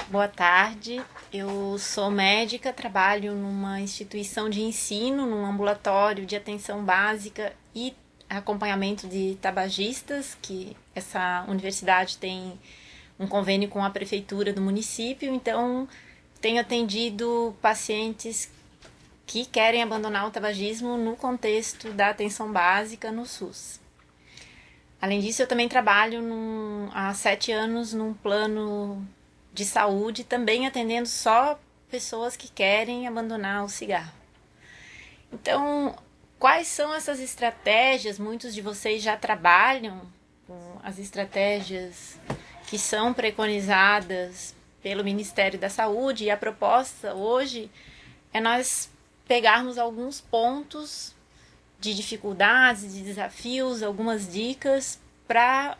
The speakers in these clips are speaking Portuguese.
Boa tarde, eu sou médica, trabalho numa instituição de ensino, num ambulatório de atenção básica e acompanhamento de tabagistas, que essa universidade tem um convênio com a prefeitura do município, então tenho atendido pacientes que querem abandonar o tabagismo no contexto da atenção básica no SUS. Além disso, eu também trabalho há 7 anos num plano de saúde, também atendendo só pessoas que querem abandonar o cigarro. Então, quais são essas estratégias? Muitos de vocês já trabalham com as estratégias que são preconizadas pelo Ministério da Saúde, e a proposta hoje é nós pegarmos alguns pontos de dificuldades, de desafios, algumas dicas para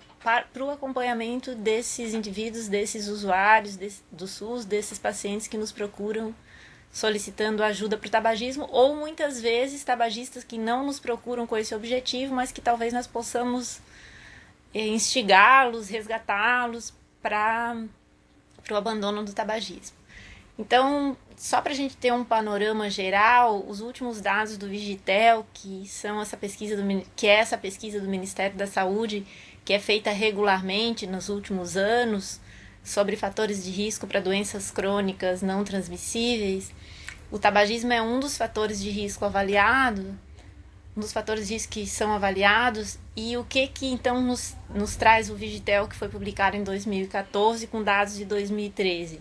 o acompanhamento desses indivíduos, desses usuários do SUS, desses pacientes que nos procuram solicitando ajuda para o tabagismo, ou muitas vezes tabagistas que não nos procuram com esse objetivo, mas que talvez nós possamos instigá-los, resgatá-los para o abandono do tabagismo. Então, só para a gente ter um panorama geral, os últimos dados do Vigitel, que é essa pesquisa do Ministério da Saúde, que é feita regularmente nos últimos anos, sobre fatores de risco para doenças crônicas não transmissíveis, o tabagismo é um dos fatores de risco avaliado, um dos fatores de risco que são avaliados, e o que então nos traz o Vigitel, que foi publicado em 2014, com dados de 2013.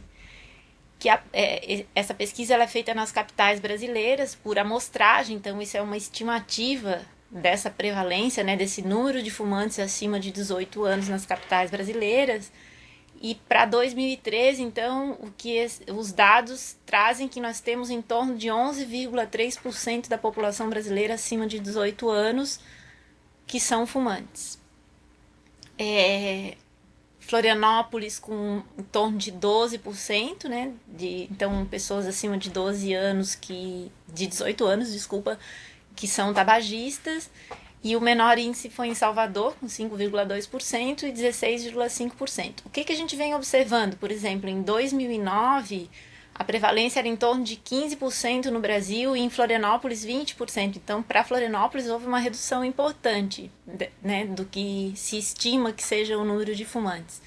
Essa pesquisa ela é feita nas capitais brasileiras por amostragem, então isso é uma estimativa dessa prevalência, né, desse número de fumantes acima de 18 anos nas capitais brasileiras. E para 2013, então, os dados trazem que nós temos em torno de 11,3% da população brasileira acima de 18 anos que são fumantes. Florianópolis com em torno de 12%, né? Então, pessoas acima de 18 anos, que são tabagistas, e o menor índice foi em Salvador, com 5,2% e 16,5%. O que a gente vem observando? Por exemplo, em 2009, a prevalência era em torno de 15% no Brasil e em Florianópolis 20%. Então, para Florianópolis houve uma redução importante, né, do que se estima que seja o número de fumantes.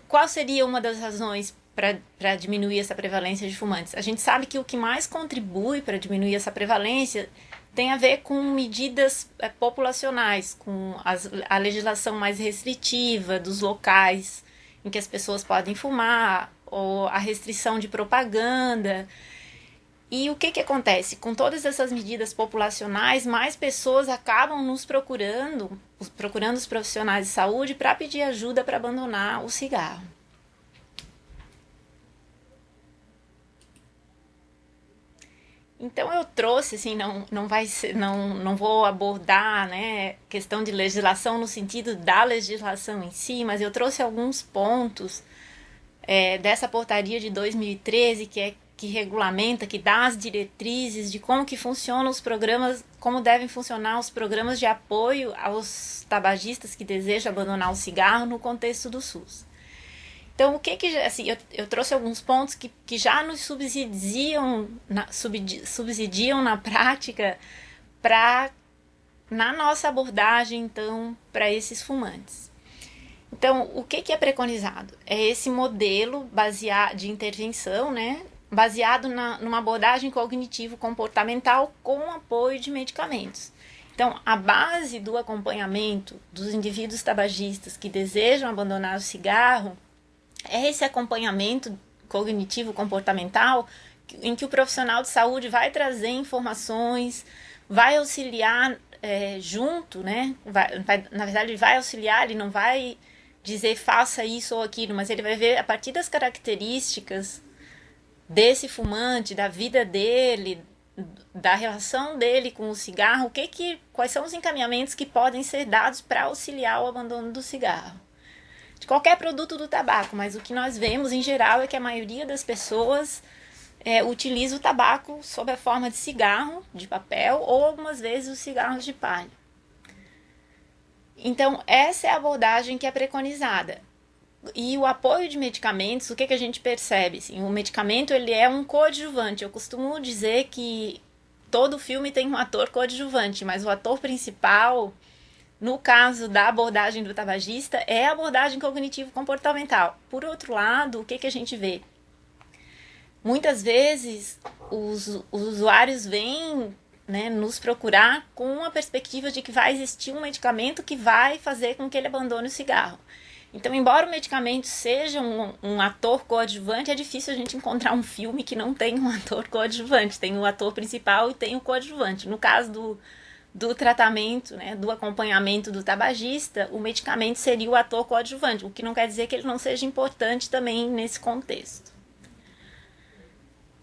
Qual seria uma das razões para diminuir essa prevalência de fumantes? A gente sabe que o que mais contribui para diminuir essa prevalência tem a ver com medidas populacionais, com a legislação mais restritiva dos locais em que as pessoas podem fumar, ou a restrição de propaganda. E o que acontece? Com todas essas medidas populacionais, mais pessoas acabam nos procurando os profissionais de saúde para pedir ajuda para abandonar o cigarro. Então eu trouxe, assim, não vou abordar, né, questão de legislação no sentido da legislação em si, mas eu trouxe alguns pontos dessa portaria de 2013 que regulamenta, que dá as diretrizes de como que funcionam os programas, como devem funcionar os programas de apoio aos tabagistas que desejam abandonar o cigarro no contexto do SUS. Então, assim, eu trouxe alguns pontos que já nos subsidiam na prática na nossa abordagem, então, para esses fumantes. Então, o que é preconizado? É esse modelo de intervenção, né, baseado numa abordagem cognitivo-comportamental com apoio de medicamentos. Então, a base do acompanhamento dos indivíduos tabagistas que desejam abandonar o cigarro é esse acompanhamento cognitivo-comportamental em que o profissional de saúde vai trazer informações, vai auxiliar junto, né? Na verdade, ele vai auxiliar, ele não vai dizer faça isso ou aquilo, mas ele vai ver a partir das características desse fumante, da vida dele, da relação dele com o cigarro, quais são os encaminhamentos que podem ser dados para auxiliar o abandono do cigarro. De qualquer produto do tabaco, mas o que nós vemos em geral é que a maioria das pessoas utiliza o tabaco sob a forma de cigarro de papel ou algumas vezes os cigarros de palha. Então, essa é a abordagem que é preconizada. E o apoio de medicamentos, o que a gente percebe? Assim, o medicamento ele é um coadjuvante. Eu costumo dizer que todo filme tem um ator coadjuvante, mas o ator principal, no caso da abordagem do tabagista, é a abordagem cognitivo-comportamental. Por outro lado, o que a gente vê? Muitas vezes os usuários vêm, né, nos procurar com a perspectiva de que vai existir um medicamento que vai fazer com que ele abandone o cigarro. Então, embora o medicamento seja um ator coadjuvante, é difícil a gente encontrar um filme que não tem um ator coadjuvante. Tem o ator principal e tem o coadjuvante. No caso do tratamento, né, do acompanhamento do tabagista, o medicamento seria o ator coadjuvante, o que não quer dizer que ele não seja importante também nesse contexto.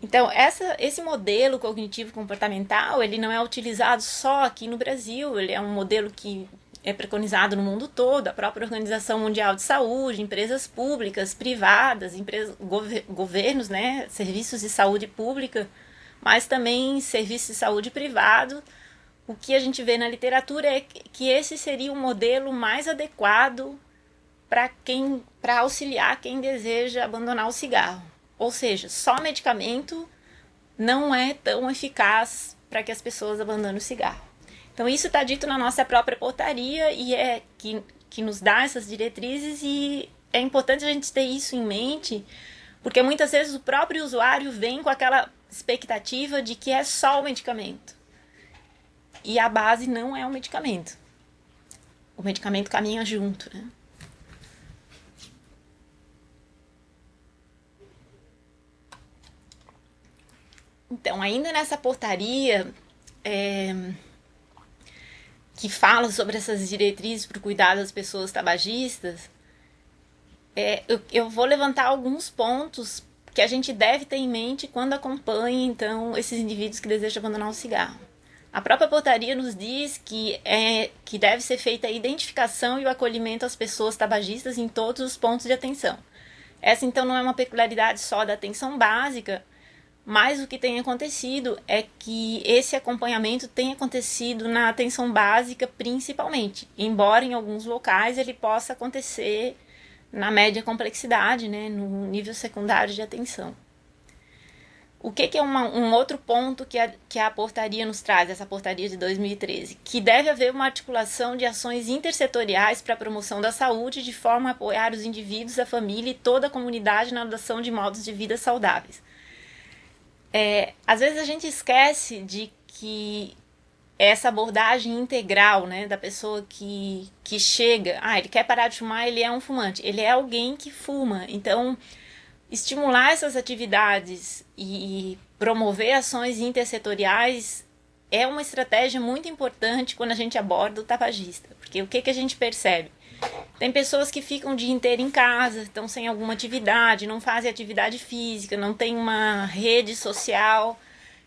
Então, esse modelo cognitivo-comportamental, ele não é utilizado só aqui no Brasil, ele é um modelo que é preconizado no mundo todo, a própria Organização Mundial de Saúde, empresas públicas, privadas, governos, né, serviços de saúde pública, mas também serviços de saúde privado. O que a gente vê na literatura é que esse seria o modelo mais adequado para auxiliar quem deseja abandonar o cigarro. Ou seja, só medicamento não é tão eficaz para que as pessoas abandonem o cigarro. Então, isso está dito na nossa própria portaria e é que nos dá essas diretrizes, e é importante a gente ter isso em mente, porque muitas vezes o próprio usuário vem com aquela expectativa de que é só o medicamento. E a base não é o medicamento. O medicamento caminha junto, né? Então, ainda nessa portaria que fala sobre essas diretrizes para o cuidado das pessoas tabagistas, eu vou levantar alguns pontos que a gente deve ter em mente quando acompanha, então, esses indivíduos que desejam abandonar o cigarro. A própria portaria nos diz que deve ser feita a identificação e o acolhimento às pessoas tabagistas em todos os pontos de atenção. Essa, então, não é uma peculiaridade só da atenção básica, mas o que tem acontecido é que esse acompanhamento tem acontecido na atenção básica principalmente, embora em alguns locais ele possa acontecer na média complexidade, né, no nível secundário de atenção. O que é um outro ponto que a portaria nos traz, essa portaria de 2013? Que deve haver uma articulação de ações intersetoriais para a promoção da saúde, de forma a apoiar os indivíduos, a família e toda a comunidade na adoção de modos de vida saudáveis. Às vezes a gente esquece de que essa abordagem integral, né, da pessoa que chega, ele quer parar de fumar, ele é um fumante, ele é alguém que fuma. Então, estimular essas atividades e promover ações intersetoriais é uma estratégia muito importante quando a gente aborda o tabagista, porque o que a gente percebe? Tem pessoas que ficam o dia inteiro em casa, estão sem alguma atividade, não fazem atividade física, não tem uma rede social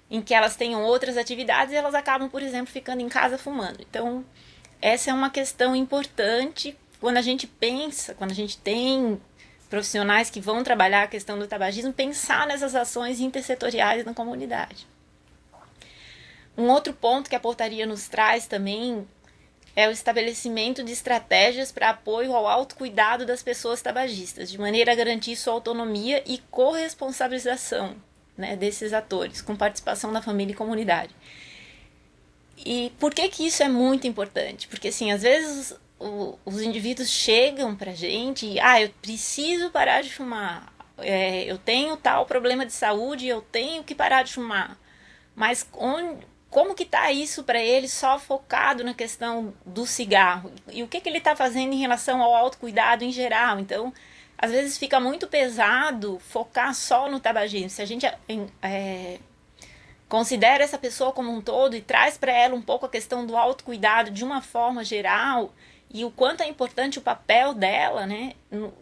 em que elas tenham outras atividades e elas acabam, por exemplo, ficando em casa fumando. Então, essa é uma questão importante quando a gente pensa, quando a gente tem profissionais que vão trabalhar a questão do tabagismo, pensar nessas ações intersetoriais na comunidade. Um outro ponto que a portaria nos traz também é o estabelecimento de estratégias para apoio ao autocuidado das pessoas tabagistas, de maneira a garantir sua autonomia e corresponsabilização, né, desses atores, com participação da família e comunidade. E por que isso é muito importante? Porque, assim, às vezes os indivíduos chegam pra gente e, eu preciso parar de fumar, eu tenho tal problema de saúde, eu tenho que parar de fumar. Mas como que está isso para ele só focado na questão do cigarro? E o que ele está fazendo em relação ao autocuidado em geral? Então, às vezes fica muito pesado focar só no tabagismo. Se a gente considera essa pessoa como um todo e traz para ela um pouco a questão do autocuidado de uma forma geral e o quanto é importante o papel dela, né?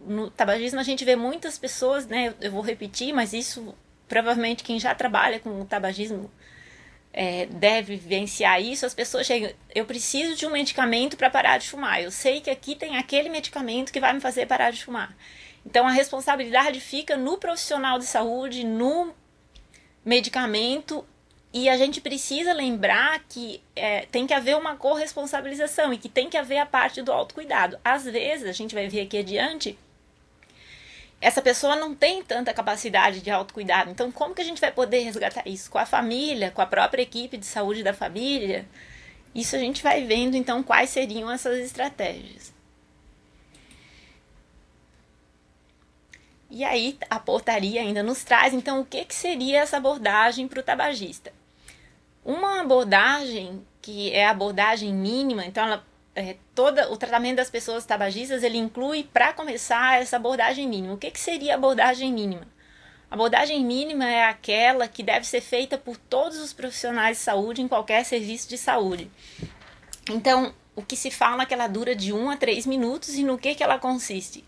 No tabagismo a gente vê muitas pessoas, né? Eu vou repetir, mas isso provavelmente quem já trabalha com o tabagismo deve vivenciar isso. As pessoas chegam, eu preciso de um medicamento para parar de fumar, eu sei que aqui tem aquele medicamento que vai me fazer parar de fumar. Então a responsabilidade fica no profissional de saúde, no medicamento, e a gente precisa lembrar que tem que haver uma corresponsabilização e que tem que haver a parte do autocuidado. Às vezes, a gente vai ver aqui adiante, essa pessoa não tem tanta capacidade de autocuidado. Então, como que a gente vai poder resgatar isso? Com a família, com a própria equipe de saúde da família? Isso a gente vai vendo, então, quais seriam essas estratégias. E aí, a portaria ainda nos traz, então, o que seria essa abordagem para o tabagista? Uma abordagem que é a abordagem mínima, então, todo o tratamento das pessoas tabagistas, ele inclui, para começar, essa abordagem mínima. O que seria a abordagem mínima? A abordagem mínima é aquela que deve ser feita por todos os profissionais de saúde em qualquer serviço de saúde. Então, o que se fala é que ela dura de 1 a 3 minutos, e no que ela consiste?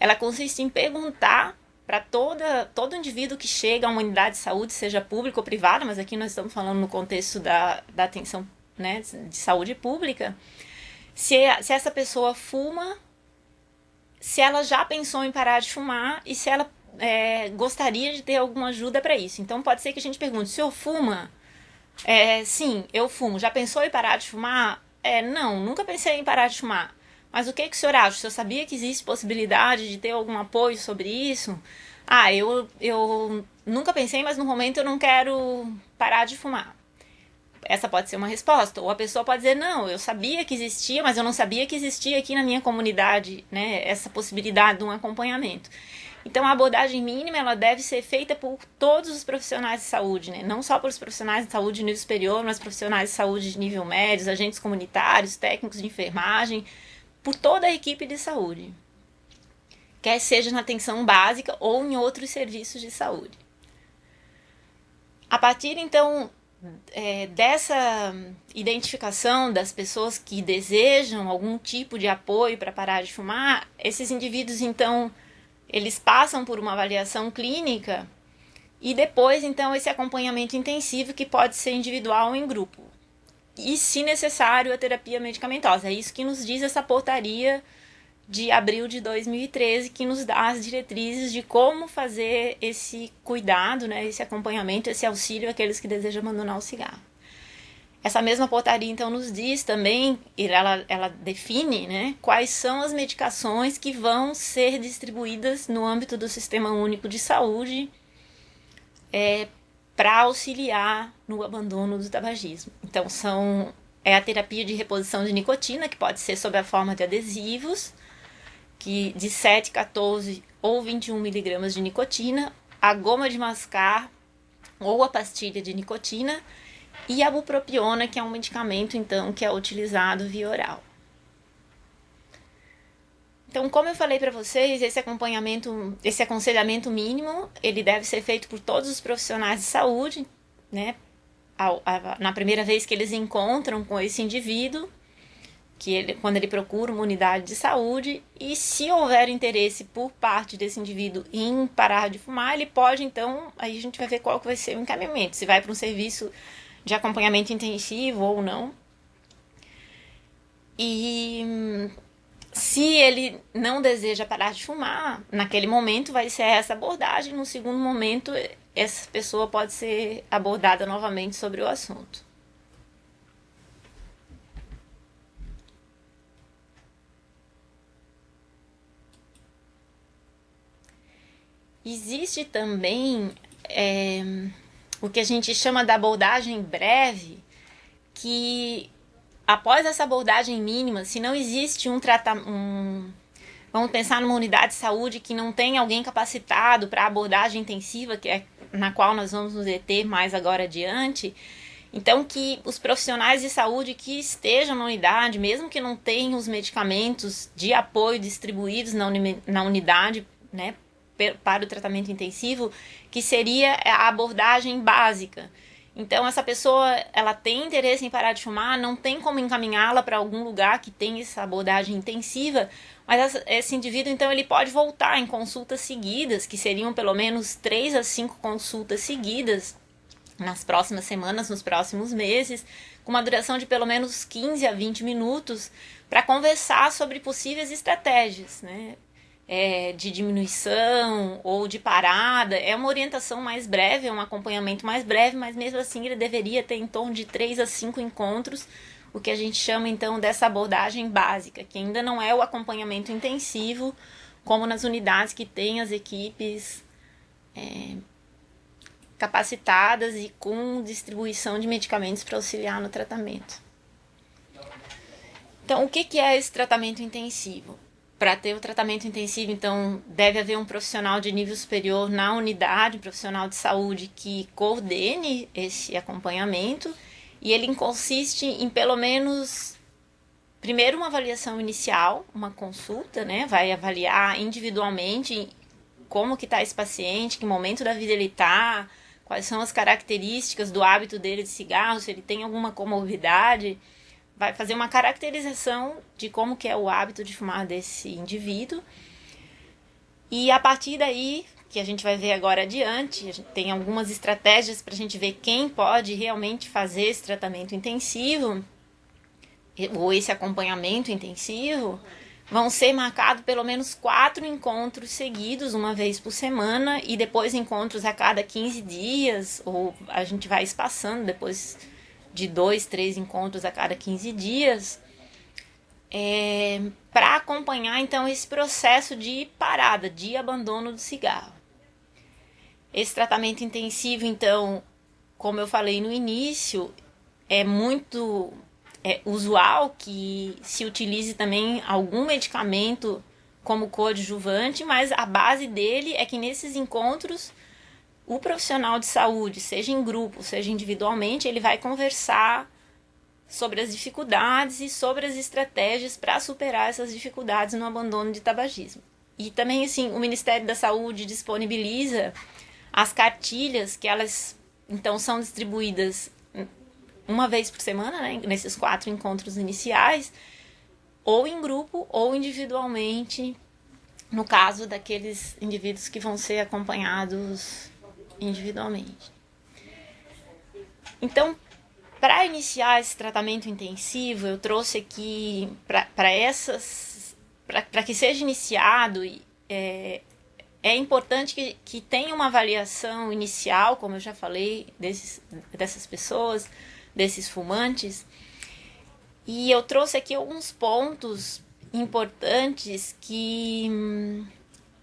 Ela consiste em perguntar para todo indivíduo que chega a uma unidade de saúde, seja pública ou privada, mas aqui nós estamos falando no contexto da atenção, né, de saúde pública, se essa pessoa fuma, se ela já pensou em parar de fumar e se ela gostaria de ter alguma ajuda para isso. Então pode ser que a gente pergunte: o senhor fuma? Sim, eu fumo. Já pensou em parar de fumar? Não, nunca pensei em parar de fumar. Mas o que o senhor acha? O senhor sabia que existe possibilidade de ter algum apoio sobre isso? Eu nunca pensei, mas no momento eu não quero parar de fumar. Essa pode ser uma resposta. Ou a pessoa pode dizer: não, eu sabia que existia, mas eu não sabia que existia aqui na minha comunidade, né, essa possibilidade de um acompanhamento. Então, a abordagem mínima, ela deve ser feita por todos os profissionais de saúde, né? Não só pelos profissionais de saúde de nível superior, mas profissionais de saúde de nível médio, agentes comunitários, técnicos de enfermagem, por toda a equipe de saúde, quer seja na atenção básica ou em outros serviços de saúde. A partir, então, dessa identificação das pessoas que desejam algum tipo de apoio para parar de fumar, esses indivíduos, então, eles passam por uma avaliação clínica e depois, então, esse acompanhamento intensivo, que pode ser individual ou em grupo. E, se necessário, a terapia medicamentosa. É isso que nos diz essa portaria de abril de 2013, que nos dá as diretrizes de como fazer esse cuidado, né, esse acompanhamento, esse auxílio àqueles que desejam abandonar o cigarro. Essa mesma portaria, então, nos diz também, ela define, né, quais são as medicações que vão ser distribuídas no âmbito do Sistema Único de Saúde para auxiliar no abandono do tabagismo. Então, é a terapia de reposição de nicotina, que pode ser sob a forma de adesivos, que de 7, 14 ou 21 miligramas de nicotina, a goma de mascar ou a pastilha de nicotina, e a bupropiona, que é um medicamento, então, que é utilizado via oral. Então, como eu falei para vocês, esse aconselhamento mínimo, ele deve ser feito por todos os profissionais de saúde, né, na primeira vez que eles encontram com esse indivíduo, quando ele procura uma unidade de saúde, e se houver interesse por parte desse indivíduo em parar de fumar, ele pode, então, aí a gente vai ver qual que vai ser o encaminhamento, se vai para um serviço de acompanhamento intensivo ou não. E se ele não deseja parar de fumar, naquele momento vai ser essa abordagem. No segundo momento, essa pessoa pode ser abordada novamente sobre o assunto. Existe também o que a gente chama da abordagem breve, que após essa abordagem mínima, se não existe vamos pensar numa unidade de saúde que não tem alguém capacitado para a abordagem intensiva, que é na qual nós vamos nos deter mais agora adiante, então que os profissionais de saúde que estejam na unidade, mesmo que não tenham os medicamentos de apoio distribuídos na unidade, né, para o tratamento intensivo, que seria a abordagem básica. Então, essa pessoa, ela tem interesse em parar de fumar, não tem como encaminhá-la para algum lugar que tenha essa abordagem intensiva, mas esse indivíduo, então, ele pode voltar em consultas seguidas, que seriam pelo menos 3 a 5 consultas seguidas nas próximas semanas, nos próximos meses, com uma duração de pelo menos 15 a 20 minutos, para conversar sobre possíveis estratégias, né? de diminuição ou de parada. É uma orientação mais breve, é um acompanhamento mais breve, mas mesmo assim ele deveria ter em torno de 3 a 5 encontros, o que a gente chama então dessa abordagem básica, que ainda não é o acompanhamento intensivo, como nas unidades que têm as equipes capacitadas e com distribuição de medicamentos para auxiliar no tratamento. Então, o que é esse tratamento intensivo? Para ter o tratamento intensivo, então, deve haver um profissional de nível superior na unidade, um profissional de saúde que coordene esse acompanhamento, e ele consiste em pelo menos, primeiro, uma avaliação inicial, uma consulta, né? Vai avaliar individualmente como que está esse paciente, que momento da vida ele está, quais são as características do hábito dele de cigarro, se ele tem alguma comorbidade. Vai fazer uma caracterização de como que é o hábito de fumar desse indivíduo. E a partir daí, que a gente vai ver agora adiante, a gente tem algumas estratégias para a gente ver quem pode realmente fazer esse tratamento intensivo, ou esse acompanhamento intensivo. Vão ser marcados pelo menos 4 encontros seguidos, uma vez por semana, e depois encontros a cada 15 dias, ou a gente vai espaçando depois de 2, 3 encontros a cada 15 dias, para acompanhar então esse processo de parada, de abandono do cigarro. Esse tratamento intensivo, então, como eu falei no início, é muito usual que se utilize também algum medicamento como coadjuvante, mas a base dele é que nesses encontros o profissional de saúde, seja em grupo, seja individualmente, ele vai conversar sobre as dificuldades e sobre as estratégias para superar essas dificuldades no abandono de tabagismo. E também, assim, o Ministério da Saúde disponibiliza as cartilhas, que elas, então, são distribuídas uma vez por semana, né, nesses 4 encontros iniciais, ou em grupo ou individualmente, no caso daqueles indivíduos que vão ser acompanhados individualmente. Então, para iniciar esse tratamento intensivo, eu trouxe aqui para que seja iniciado, é importante que tenha uma avaliação inicial, como eu já falei, dessas pessoas, desses fumantes. E eu trouxe aqui alguns pontos importantes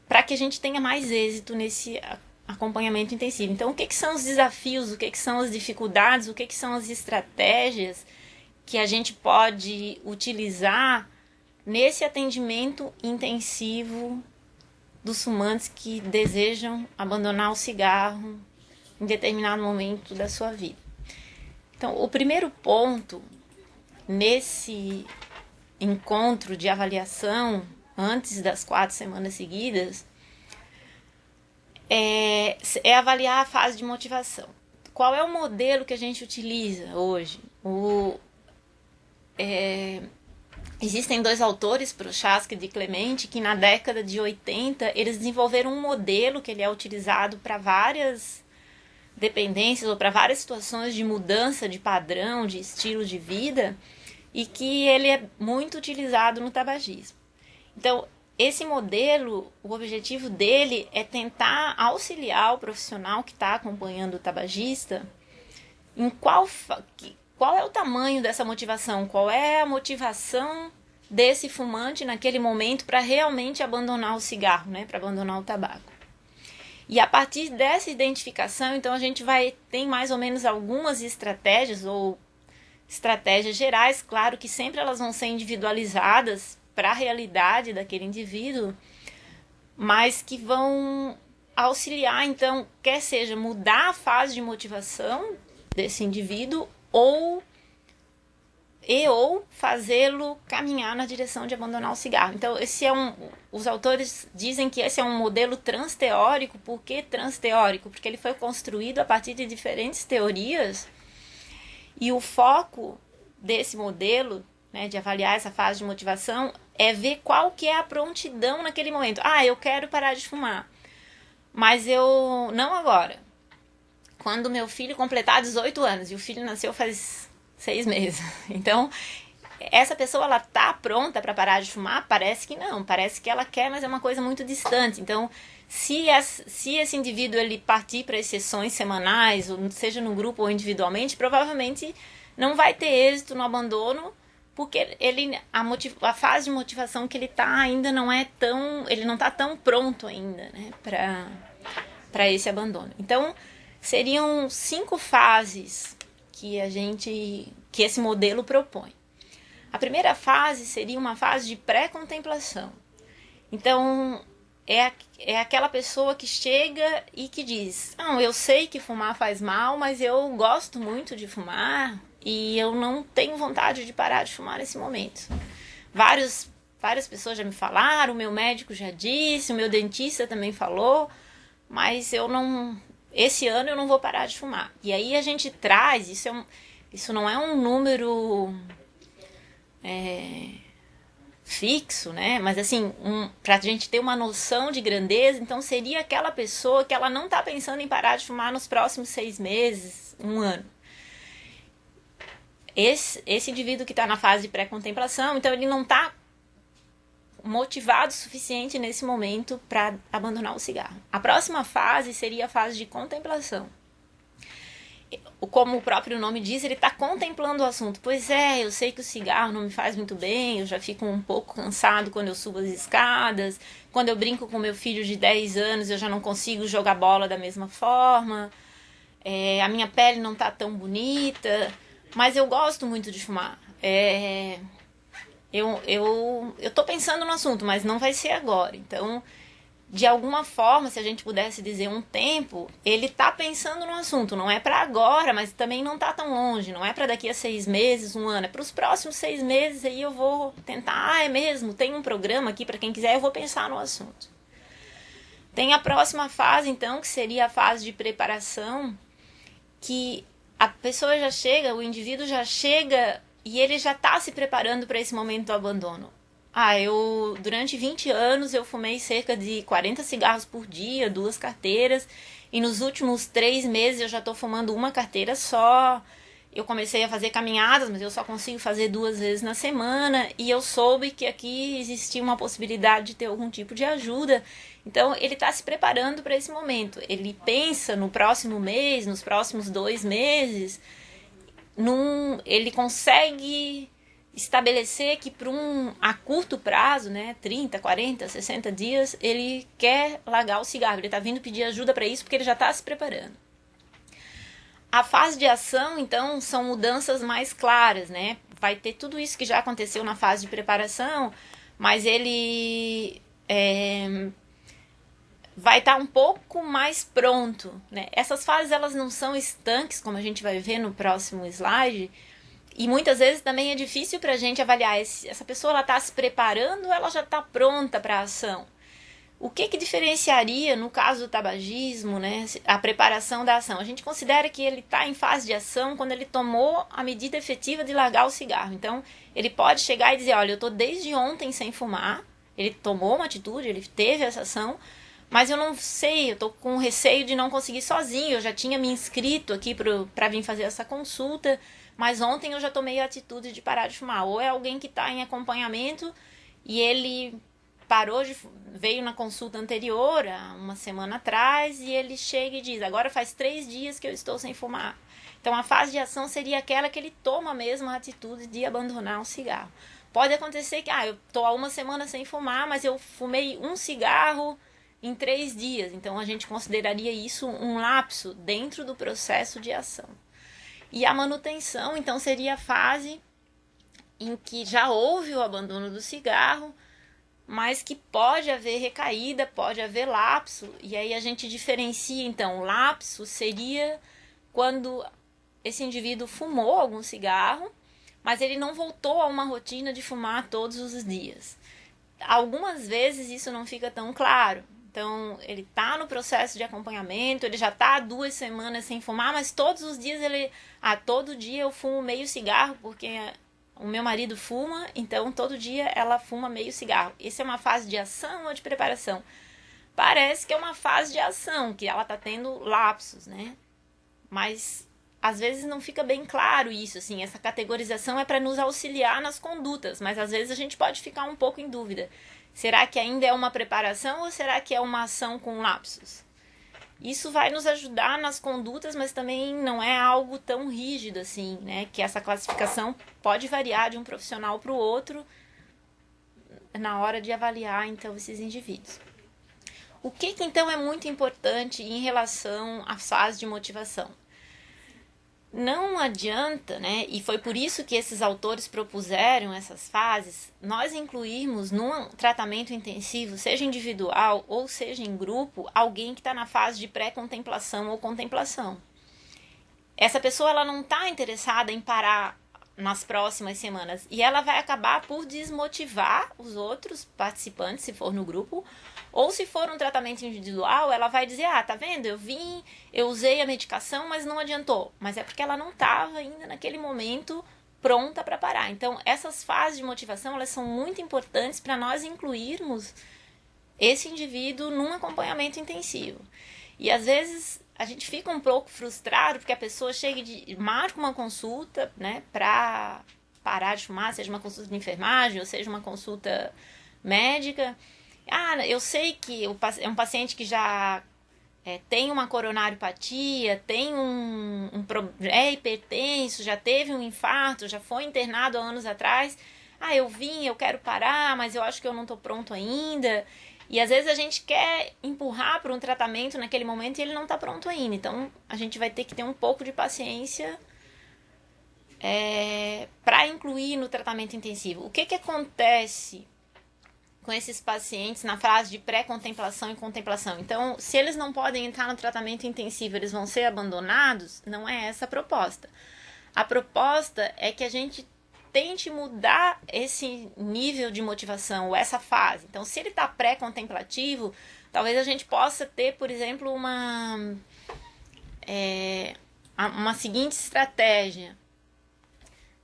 para que a gente tenha mais êxito nesse acompanhamento intensivo. Então, o que são os desafios, o que são as dificuldades, o que são as estratégias que a gente pode utilizar nesse atendimento intensivo dos fumantes que desejam abandonar o cigarro em determinado momento da sua vida. Então, o primeiro ponto nesse encontro de avaliação antes das 4 semanas seguidas é avaliar a fase de motivação. Qual é o modelo que a gente utiliza hoje? Existem 2 autores, Prochaska e de Clemente, que na década de 80 eles desenvolveram um modelo que ele é utilizado para várias dependências ou para várias situações de mudança de padrão, de estilo de vida, e que ele é muito utilizado no tabagismo. Então, esse modelo, o objetivo dele é tentar auxiliar o profissional que está acompanhando o tabagista em qual é o tamanho dessa motivação, qual é a motivação desse fumante naquele momento para realmente abandonar o cigarro, né, para abandonar o tabaco. E a partir dessa identificação, então a gente tem mais ou menos algumas estratégias ou estratégias gerais, claro que sempre elas vão ser individualizadas para a realidade daquele indivíduo, mas que vão auxiliar, então, quer seja mudar a fase de motivação desse indivíduo ou fazê-lo caminhar na direção de abandonar o cigarro. Então, os autores dizem que esse é um modelo transteórico. Por que transteórico? Porque ele foi construído a partir de diferentes teorias, e o foco desse modelo, né, de avaliar essa fase de motivação é ver qual que é a prontidão naquele momento. Eu quero parar de fumar, mas eu não agora. Quando meu filho completar 18 anos, e o filho nasceu faz 6 meses. Então, essa pessoa, ela tá pronta para parar de fumar? Parece que não, parece que ela quer, mas é uma coisa muito distante. Então, se esse indivíduo ele partir para as sessões semanais, ou seja no grupo ou individualmente, provavelmente não vai ter êxito no abandono, porque a fase de motivação que ele tá ainda não é tão, ele não tá tão pronto ainda, né, para esse abandono. Então, seriam 5 fases que esse modelo propõe. A primeira fase seria uma fase de pré-contemplação. Então, é aquela pessoa que chega e que diz: não, eu sei que fumar faz mal, mas eu gosto muito de fumar e eu não tenho vontade de parar de fumar nesse momento. Várias pessoas já me falaram, o meu médico já disse, o meu dentista também falou, mas esse ano eu não vou parar de fumar. E aí a gente traz, isso não é um número fixo, né? Mas assim, pra gente ter uma noção de grandeza, então seria aquela pessoa que ela não tá pensando em parar de fumar nos próximos 6 meses, 1 ano. Esse indivíduo que está na fase de pré-contemplação, então ele não está motivado o suficiente nesse momento para abandonar o cigarro. A próxima fase seria a fase de contemplação. Como o próprio nome diz, ele está contemplando o assunto. Pois é, eu sei que o cigarro não me faz muito bem, eu já fico um pouco cansado quando eu subo as escadas, quando eu brinco com meu filho de 10 anos, eu já não consigo jogar bola da mesma forma, a minha pele não está tão bonita, mas eu gosto muito de fumar. Eu tô pensando no assunto, mas não vai ser agora. Então, de alguma forma, se a gente pudesse dizer um tempo, ele tá pensando no assunto. Não é para agora, mas também não tá tão longe. Não é para daqui a 6 meses, 1 ano. É para os próximos 6 meses, aí eu vou tentar. É mesmo, tem um programa aqui para quem quiser, eu vou pensar no assunto. Tem a próxima fase, então, que seria a fase de preparação, que a pessoa já chega, o indivíduo já chega e ele já está se preparando para esse momento do abandono. Durante 20 anos, eu fumei cerca de 40 cigarros por dia, 2 carteiras, e nos últimos 3 meses eu já estou fumando 1 carteira só. Eu comecei a fazer caminhadas, mas eu só consigo fazer 2 vezes na semana, e eu soube que aqui existia uma possibilidade de ter algum tipo de ajuda. Então, ele está se preparando para esse momento. Ele pensa no próximo mês, nos próximos 2 meses, ele consegue estabelecer que a curto prazo, né, 30, 40, 60 dias, ele quer largar o cigarro. Ele está vindo pedir ajuda para isso porque ele já está se preparando. A fase de ação, então, são mudanças mais claras, né? Vai ter tudo isso que já aconteceu na fase de preparação, mas ele vai estar um pouco mais pronto, né? Essas fases, elas não são estanques, como a gente vai ver no próximo slide, e muitas vezes também é difícil para a gente avaliar essa pessoa está se preparando ou ela já está pronta para a ação. O que diferenciaria, no caso do tabagismo, né, a preparação da ação? A gente considera que ele está em fase de ação quando ele tomou a medida efetiva de largar o cigarro. Então, ele pode chegar e dizer, olha, eu estou desde ontem sem fumar, ele tomou uma atitude, ele teve essa ação, mas eu não sei, eu tô com receio de não conseguir sozinho, eu já tinha me inscrito aqui para vir fazer essa consulta, mas ontem eu já tomei a atitude de parar de fumar. Ou é alguém que está em acompanhamento e ele veio na consulta anterior, há 1 semana atrás, e ele chega e diz, agora faz 3 dias que eu estou sem fumar. Então a fase de ação seria aquela que ele toma mesmo a atitude de abandonar o cigarro. Pode acontecer que eu estou há 1 semana sem fumar, mas eu fumei 1 cigarro em 3 dias. Então a gente consideraria isso um lapso dentro do processo de ação. E a manutenção, então, seria a fase em que já houve o abandono do cigarro, mas que pode haver recaída, pode haver lapso. E aí a gente diferencia, então, o lapso seria quando esse indivíduo fumou algum cigarro, mas ele não voltou a uma rotina de fumar todos os dias. Algumas vezes isso não fica tão claro. Então, ele está no processo de acompanhamento, ele já está há 2 semanas sem fumar, mas todos os dias todo dia eu fumo meio cigarro, porque o meu marido fuma, então todo dia ela fuma meio cigarro. Isso é uma fase de ação ou de preparação? Parece que é uma fase de ação, que ela está tendo lapsos, né? Mas às vezes não fica bem claro isso, assim, essa categorização é para nos auxiliar nas condutas, mas às vezes a gente pode ficar um pouco em dúvida. Será que ainda é uma preparação ou será que é uma ação com lapsos? Isso vai nos ajudar nas condutas, mas também não é algo tão rígido assim, né? Que essa classificação pode variar de um profissional para o outro na hora de avaliar, então, esses indivíduos. O que então é muito importante em relação às fases de motivação? Não adianta, né, e foi por isso que esses autores propuseram essas fases, nós incluirmos num tratamento intensivo, seja individual ou seja em grupo, alguém que está na fase de pré-contemplação ou contemplação. Essa pessoa ela não está interessada em parar nas próximas semanas e ela vai acabar por desmotivar os outros participantes, se for no grupo, ou se for um tratamento individual, ela vai dizer, tá vendo, eu usei a medicação, mas não adiantou. Mas é porque ela não estava ainda naquele momento pronta para parar. Então, essas fases de motivação, elas são muito importantes para nós incluirmos esse indivíduo num acompanhamento intensivo. E às vezes a gente fica um pouco frustrado porque a pessoa marca uma consulta, né, para parar de fumar, seja uma consulta de enfermagem ou seja uma consulta médica. Eu sei que é um paciente que já tem uma coronariopatia, é hipertenso, já teve um infarto, já foi internado há anos atrás. Eu quero parar, mas eu acho que eu não estou pronto ainda. E às vezes a gente quer empurrar para um tratamento naquele momento e ele não está pronto ainda. Então a gente vai ter que ter um pouco de paciência para incluir no tratamento intensivo. O que acontece com esses pacientes na fase de pré-contemplação e contemplação? Então, se eles não podem entrar no tratamento intensivo, eles vão ser abandonados? Não é essa a proposta. A proposta é que a gente tente mudar esse nível de motivação, ou essa fase. Então, se ele está pré-contemplativo, talvez a gente possa ter, por exemplo, uma seguinte estratégia.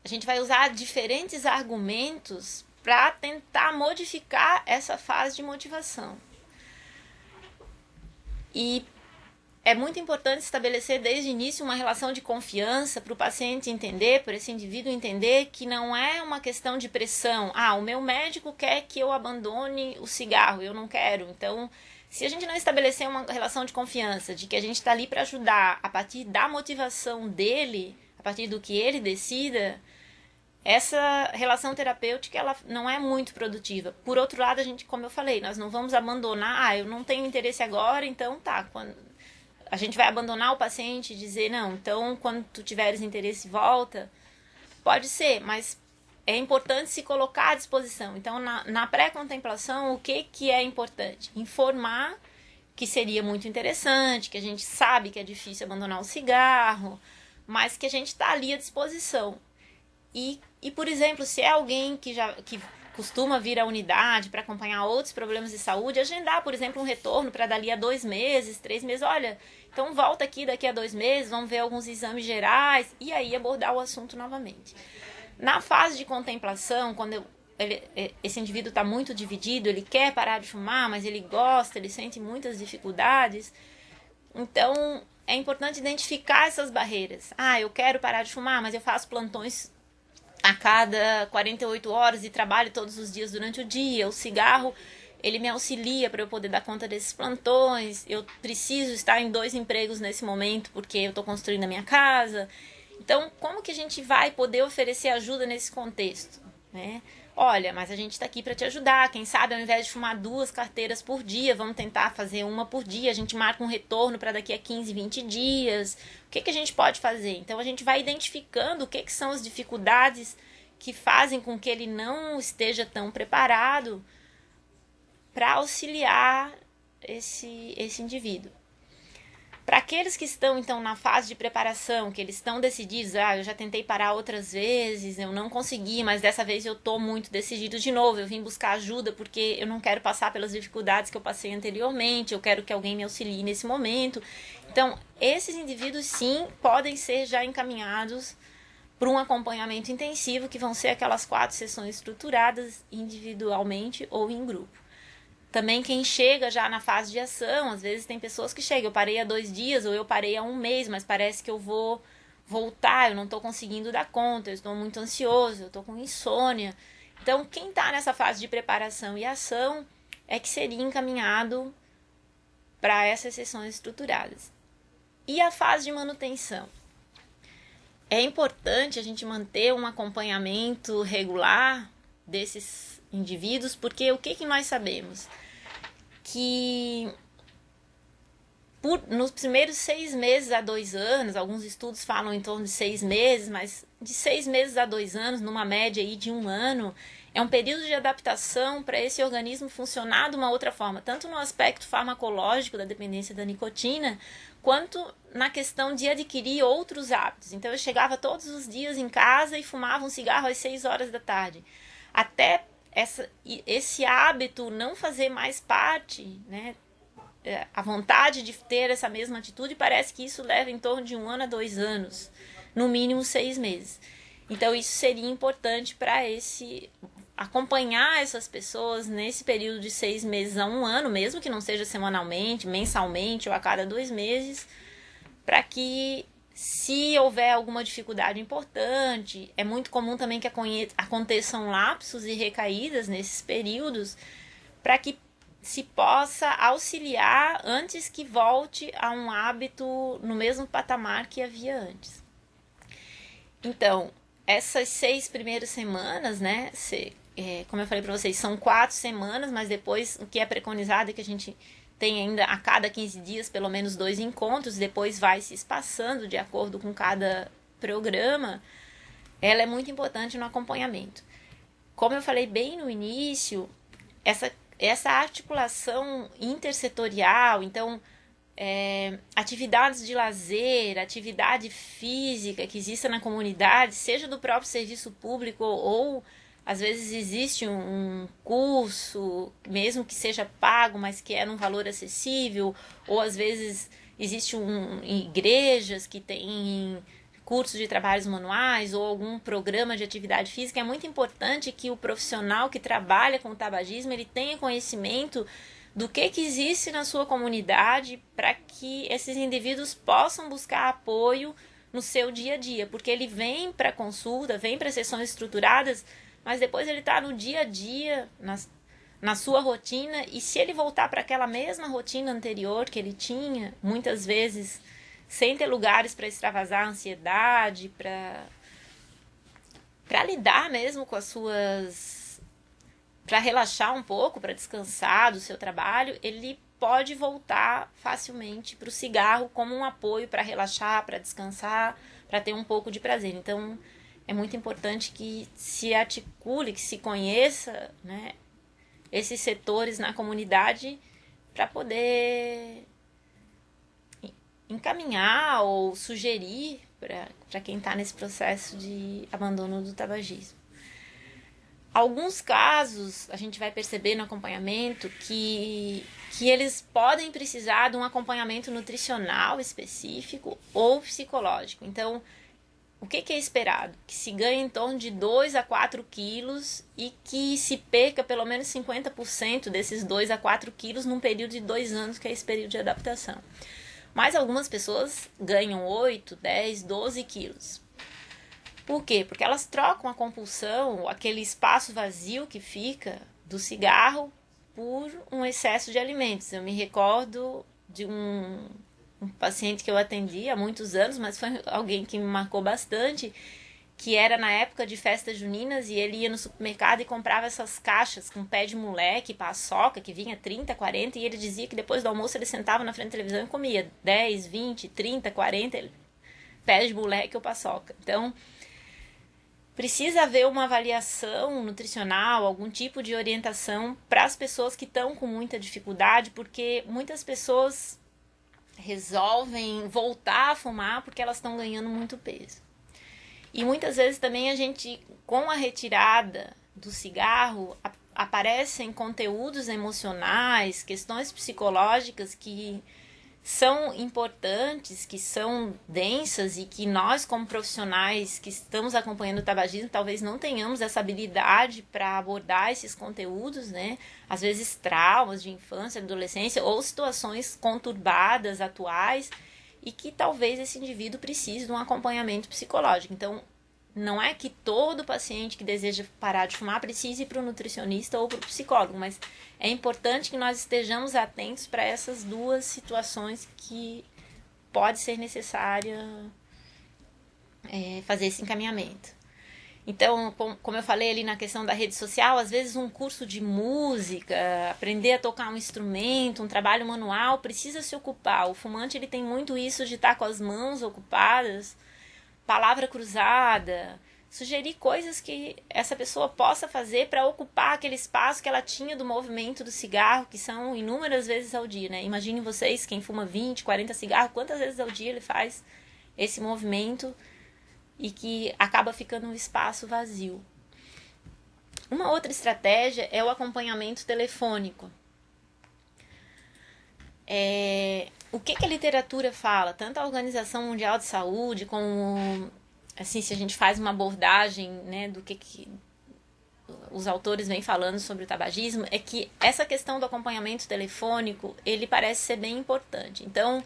A gente vai usar diferentes argumentos para tentar modificar essa fase de motivação. E é muito importante estabelecer desde o início uma relação de confiança para o paciente entender, para esse indivíduo entender que não é uma questão de pressão. O meu médico quer que eu abandone o cigarro, eu não quero. Então, se a gente não estabelecer uma relação de confiança, de que a gente está ali para ajudar a partir da motivação dele, a partir do que ele decida, essa relação terapêutica ela não é muito produtiva. Por outro lado, a gente, como eu falei, nós não vamos abandonar, eu não tenho interesse agora, então a gente vai abandonar o paciente e dizer, não, então quando tu tiveres interesse volta. Pode ser, mas é importante se colocar à disposição. Então, na pré-contemplação, o que é importante? Informar que seria muito interessante, que a gente sabe que é difícil abandonar o cigarro, mas que a gente está ali à disposição. E, por exemplo, se é alguém que costuma vir à unidade para acompanhar outros problemas de saúde, agendar, por exemplo, um retorno para dali a 2 meses, 3 meses. Olha, então volta aqui daqui a 2 meses, vamos ver alguns exames gerais e aí abordar o assunto novamente. Na fase de contemplação, quando esse indivíduo está muito dividido, ele quer parar de fumar, mas ele gosta, ele sente muitas dificuldades, então é importante identificar essas barreiras. Eu quero parar de fumar, mas eu faço plantões a cada 48 horas e trabalho todos os dias durante o dia. O cigarro, ele me auxilia para eu poder dar conta desses plantões. Eu preciso estar em 2 empregos nesse momento porque eu estou construindo a minha casa. Então, como que a gente vai poder oferecer ajuda nesse contexto, né? Olha, mas a gente está aqui para te ajudar. Quem sabe, ao invés de fumar 2 carteiras por dia, vamos tentar fazer uma por dia. A gente marca um retorno para daqui a 15, 20 dias. O que a gente pode fazer? Então, a gente vai identificando o que são as dificuldades que fazem com que ele não esteja tão preparado para auxiliar esse indivíduo. Para aqueles que estão, então, na fase de preparação, que eles estão decididos, eu já tentei parar outras vezes, eu não consegui, mas dessa vez eu estou muito decidido de novo, eu vim buscar ajuda porque eu não quero passar pelas dificuldades que eu passei anteriormente, eu quero que alguém me auxilie nesse momento. Então, esses indivíduos, sim, podem ser já encaminhados para um acompanhamento intensivo, que vão ser aquelas 4 sessões estruturadas individualmente ou em grupo. Também quem chega já na fase de ação, às vezes tem pessoas que chegam, eu parei há 2 dias ou eu parei há 1 mês, mas parece que eu vou voltar, eu não estou conseguindo dar conta, eu estou muito ansioso, eu estou com insônia. Então, quem está nessa fase de preparação e ação é que seria encaminhado para essas sessões estruturadas. E a fase de manutenção? É importante a gente manter um acompanhamento regular desses indivíduos, porque o que nós sabemos? Que nos primeiros 6 meses a 2 anos, alguns estudos falam em torno de 6 meses, mas de 6 meses a 2 anos, numa média aí de 1 ano, é um período de adaptação para esse organismo funcionar de uma outra forma, tanto no aspecto farmacológico da dependência da nicotina, quanto na questão de adquirir outros hábitos. Então eu chegava todos os dias em casa e fumava um cigarro às 6 horas da tarde. Até esse hábito não fazer mais parte, né? A vontade de ter essa mesma atitude, parece que isso leva em torno de 1 ano a 2 anos, no mínimo 6 meses. Então isso seria importante para acompanhar essas pessoas nesse período de 6 meses a 1 ano, mesmo que não seja semanalmente, mensalmente ou a cada 2 meses, para que, se houver alguma dificuldade importante, é muito comum também que aconteçam lapsos e recaídas nesses períodos, para que se possa auxiliar antes que volte a um hábito no mesmo patamar que havia antes. Então, essas 6 primeiras semanas, né, como eu falei para vocês, são 4 semanas, mas depois o que é preconizado é que a gente tem ainda a cada 15 dias pelo menos 2 encontros, depois vai se espaçando de acordo com cada programa. Ela é muito importante no acompanhamento. Como eu falei bem no início, essa articulação intersetorial, então atividades de lazer, atividade física que exista na comunidade, seja do próprio serviço público ou às vezes existe um curso, mesmo que seja pago, mas que é num valor acessível, ou às vezes existe igrejas que têm cursos de trabalhos manuais ou algum programa de atividade física. É muito importante que o profissional que trabalha com o tabagismo ele tenha conhecimento do que existe na sua comunidade para que esses indivíduos possam buscar apoio no seu dia a dia, porque ele vem para consulta, vem para sessões estruturadas, mas depois ele está no dia a dia, na sua rotina, e se ele voltar para aquela mesma rotina anterior que ele tinha, muitas vezes sem ter lugares para extravasar a ansiedade, para lidar mesmo com as suas... para relaxar um pouco, para descansar do seu trabalho, ele pode voltar facilmente para o cigarro como um apoio para relaxar, para descansar, para ter um pouco de prazer. Então, é muito importante que se articule, que se conheça, né, esses setores na comunidade para poder encaminhar ou sugerir para quem está nesse processo de abandono do tabagismo. Alguns casos, a gente vai perceber no acompanhamento que eles podem precisar de um acompanhamento nutricional específico ou psicológico. Então, o que é esperado? Que se ganhe em torno de 2 a 4 quilos e que se perca pelo menos 50% desses 2 a 4 quilos num período de 2 anos, que é esse período de adaptação. Mas algumas pessoas ganham 8, 10, 12 quilos. Por quê? Porque elas trocam a compulsão, aquele espaço vazio que fica do cigarro, por um excesso de alimentos. Eu me recordo de um paciente que eu atendi há muitos anos, mas foi alguém que me marcou bastante, que era na época de festas juninas e ele ia no supermercado e comprava essas caixas com pé de moleque, paçoca, que vinha 30, 40, e ele dizia que depois do almoço ele sentava na frente da televisão e comia 10, 20, 30, 40 pés de moleque ou paçoca. Então, precisa haver uma avaliação nutricional, algum tipo de orientação para as pessoas que estão com muita dificuldade, porque muitas pessoas resolvem voltar a fumar porque elas estão ganhando muito peso. E muitas vezes também a gente, com a retirada do cigarro, aparecem conteúdos emocionais, questões psicológicas que são importantes, que são densas e que nós, como profissionais que estamos acompanhando o tabagismo, talvez não tenhamos essa habilidade para abordar esses conteúdos, né? Às vezes traumas de infância, adolescência ou situações conturbadas atuais e que talvez esse indivíduo precise de um acompanhamento psicológico. Então, não é que todo paciente que deseja parar de fumar precise ir para o nutricionista ou para o psicólogo, mas é importante que nós estejamos atentos para essas duas situações que pode ser necessária fazer esse encaminhamento. Então, como eu falei ali na questão da rede social, às vezes um curso de música, aprender a tocar um instrumento, um trabalho manual, precisa se ocupar. O fumante ele tem muito isso de estar com as mãos ocupadas, palavra cruzada, sugerir coisas que essa pessoa possa fazer para ocupar aquele espaço que ela tinha do movimento do cigarro, que são inúmeras vezes ao dia, né? Imaginem vocês, quem fuma 20, 40 cigarros, quantas vezes ao dia ele faz esse movimento e que acaba ficando um espaço vazio. Uma outra estratégia é o acompanhamento telefônico. O que a literatura fala? Tanto a Organização Mundial de Saúde, como assim, se a gente faz uma abordagem, né, do que os autores vêm falando sobre o tabagismo, é que essa questão do acompanhamento telefônico, ele parece ser bem importante. Então,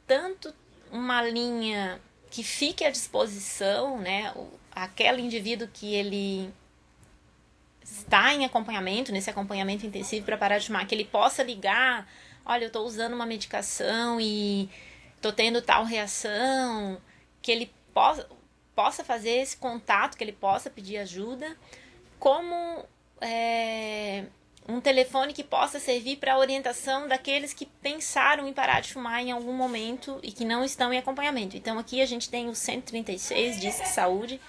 tanto uma linha que fique à disposição, né, aquele indivíduo que ele está em acompanhamento, nesse acompanhamento intensivo para parar de fumar, que ele possa ligar, olha, eu estou usando uma medicação e estou tendo tal reação, que ele possa fazer esse contato, que ele possa pedir ajuda, como um telefone que possa servir para a orientação daqueles que pensaram em parar de fumar em algum momento e que não estão em acompanhamento. Então aqui a gente tem o 136, Disque Saúde,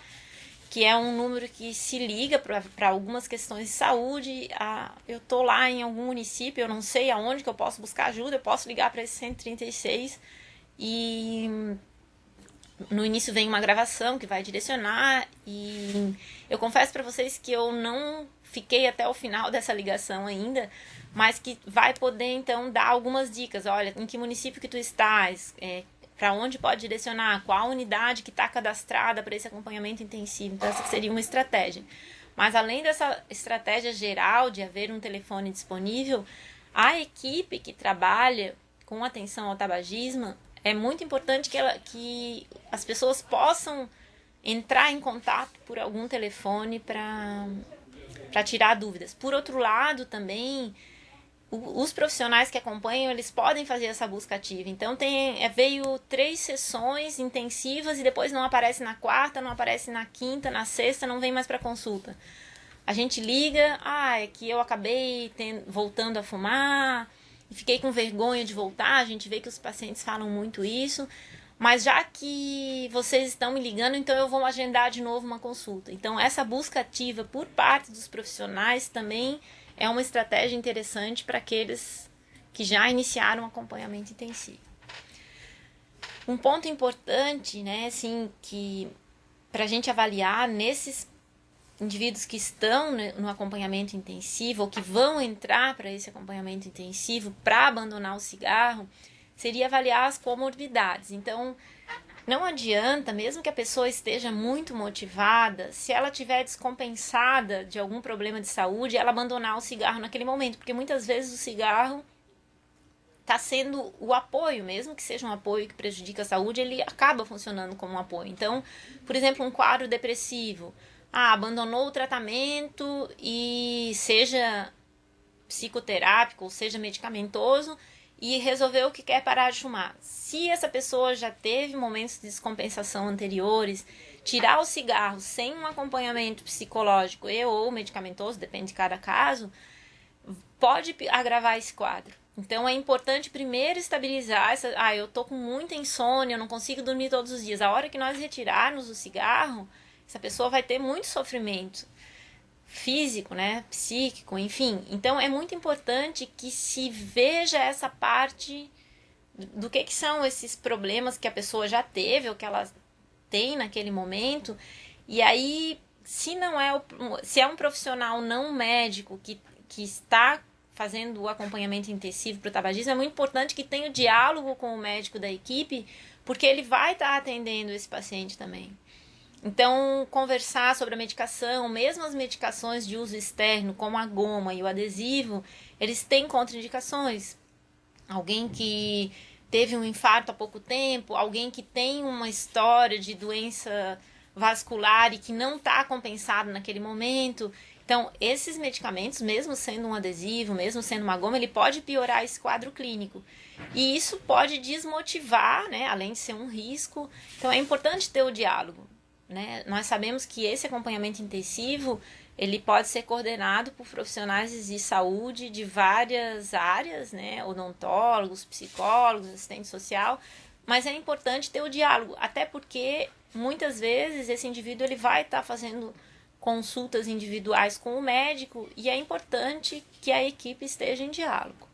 que é um número que se liga para algumas questões de saúde. Eu estou lá em algum município, eu não sei aonde que eu posso buscar ajuda, eu posso ligar para esse 136 e no início vem uma gravação que vai direcionar, e eu confesso para vocês que eu não fiquei até o final dessa ligação ainda, mas que vai poder então dar algumas dicas. Olha, em que município que tu estás, para onde pode direcionar, qual unidade que está cadastrada para esse acompanhamento intensivo. Então essa seria uma estratégia. Mas além dessa estratégia geral de haver um telefone disponível, a equipe que trabalha com atenção ao tabagismo, é muito importante que as pessoas possam entrar em contato por algum telefone para tirar dúvidas. Por outro lado, também, os profissionais que acompanham, eles podem fazer essa busca ativa. Então, veio 3 sessões intensivas e depois não aparece na quarta, não aparece na quinta, na sexta, não vem mais para consulta. A gente liga, é que eu acabei voltando a fumar, e fiquei com vergonha de voltar. A gente vê que os pacientes falam muito isso, mas já que vocês estão me ligando, então eu vou agendar de novo uma consulta. Então essa busca ativa por parte dos profissionais também é uma estratégia interessante para aqueles que já iniciaram um acompanhamento intensivo. Um ponto importante, né, assim, que para a gente avaliar nesses indivíduos que estão no acompanhamento intensivo ou que vão entrar para esse acompanhamento intensivo para abandonar o cigarro, seria avaliar as comorbidades. Então, não adianta, mesmo que a pessoa esteja muito motivada, se ela estiver descompensada de algum problema de saúde, ela abandonar o cigarro naquele momento, porque muitas vezes o cigarro está sendo o apoio, mesmo que seja um apoio que prejudica a saúde, ele acaba funcionando como um apoio. Então, por exemplo, um quadro depressivo, abandonou o tratamento e seja psicoterápico ou seja medicamentoso e resolveu que quer parar de fumar. Se essa pessoa já teve momentos de descompensação anteriores, tirar o cigarro sem um acompanhamento psicológico ou medicamentoso, depende de cada caso, pode agravar esse quadro. Então é importante primeiro estabilizar eu tô com muita insônia, eu não consigo dormir todos os dias. A hora que nós retirarmos o cigarro, essa pessoa vai ter muito sofrimento físico, né, psíquico, enfim. Então é muito importante que se veja essa parte do que são esses problemas que a pessoa já teve ou que ela tem naquele momento. E aí, se é um profissional não médico que está fazendo o acompanhamento intensivo para o tabagismo, é muito importante que tenha o diálogo com o médico da equipe, porque ele vai estar atendendo esse paciente também. Então, conversar sobre a medicação, mesmo as medicações de uso externo, como a goma e o adesivo, eles têm contraindicações. Alguém que teve um infarto há pouco tempo, alguém que tem uma história de doença vascular e que não está compensado naquele momento. Então, esses medicamentos, mesmo sendo um adesivo, mesmo sendo uma goma, ele pode piorar esse quadro clínico. E isso pode desmotivar, né, além de ser um risco. Então, é importante ter o diálogo, né? Nós sabemos que esse acompanhamento intensivo, ele pode ser coordenado por profissionais de saúde de várias áreas, né? Odontólogos, psicólogos, assistente social, mas é importante ter o diálogo, até porque muitas vezes esse indivíduo ele vai estar fazendo consultas individuais com o médico e é importante que a equipe esteja em diálogo.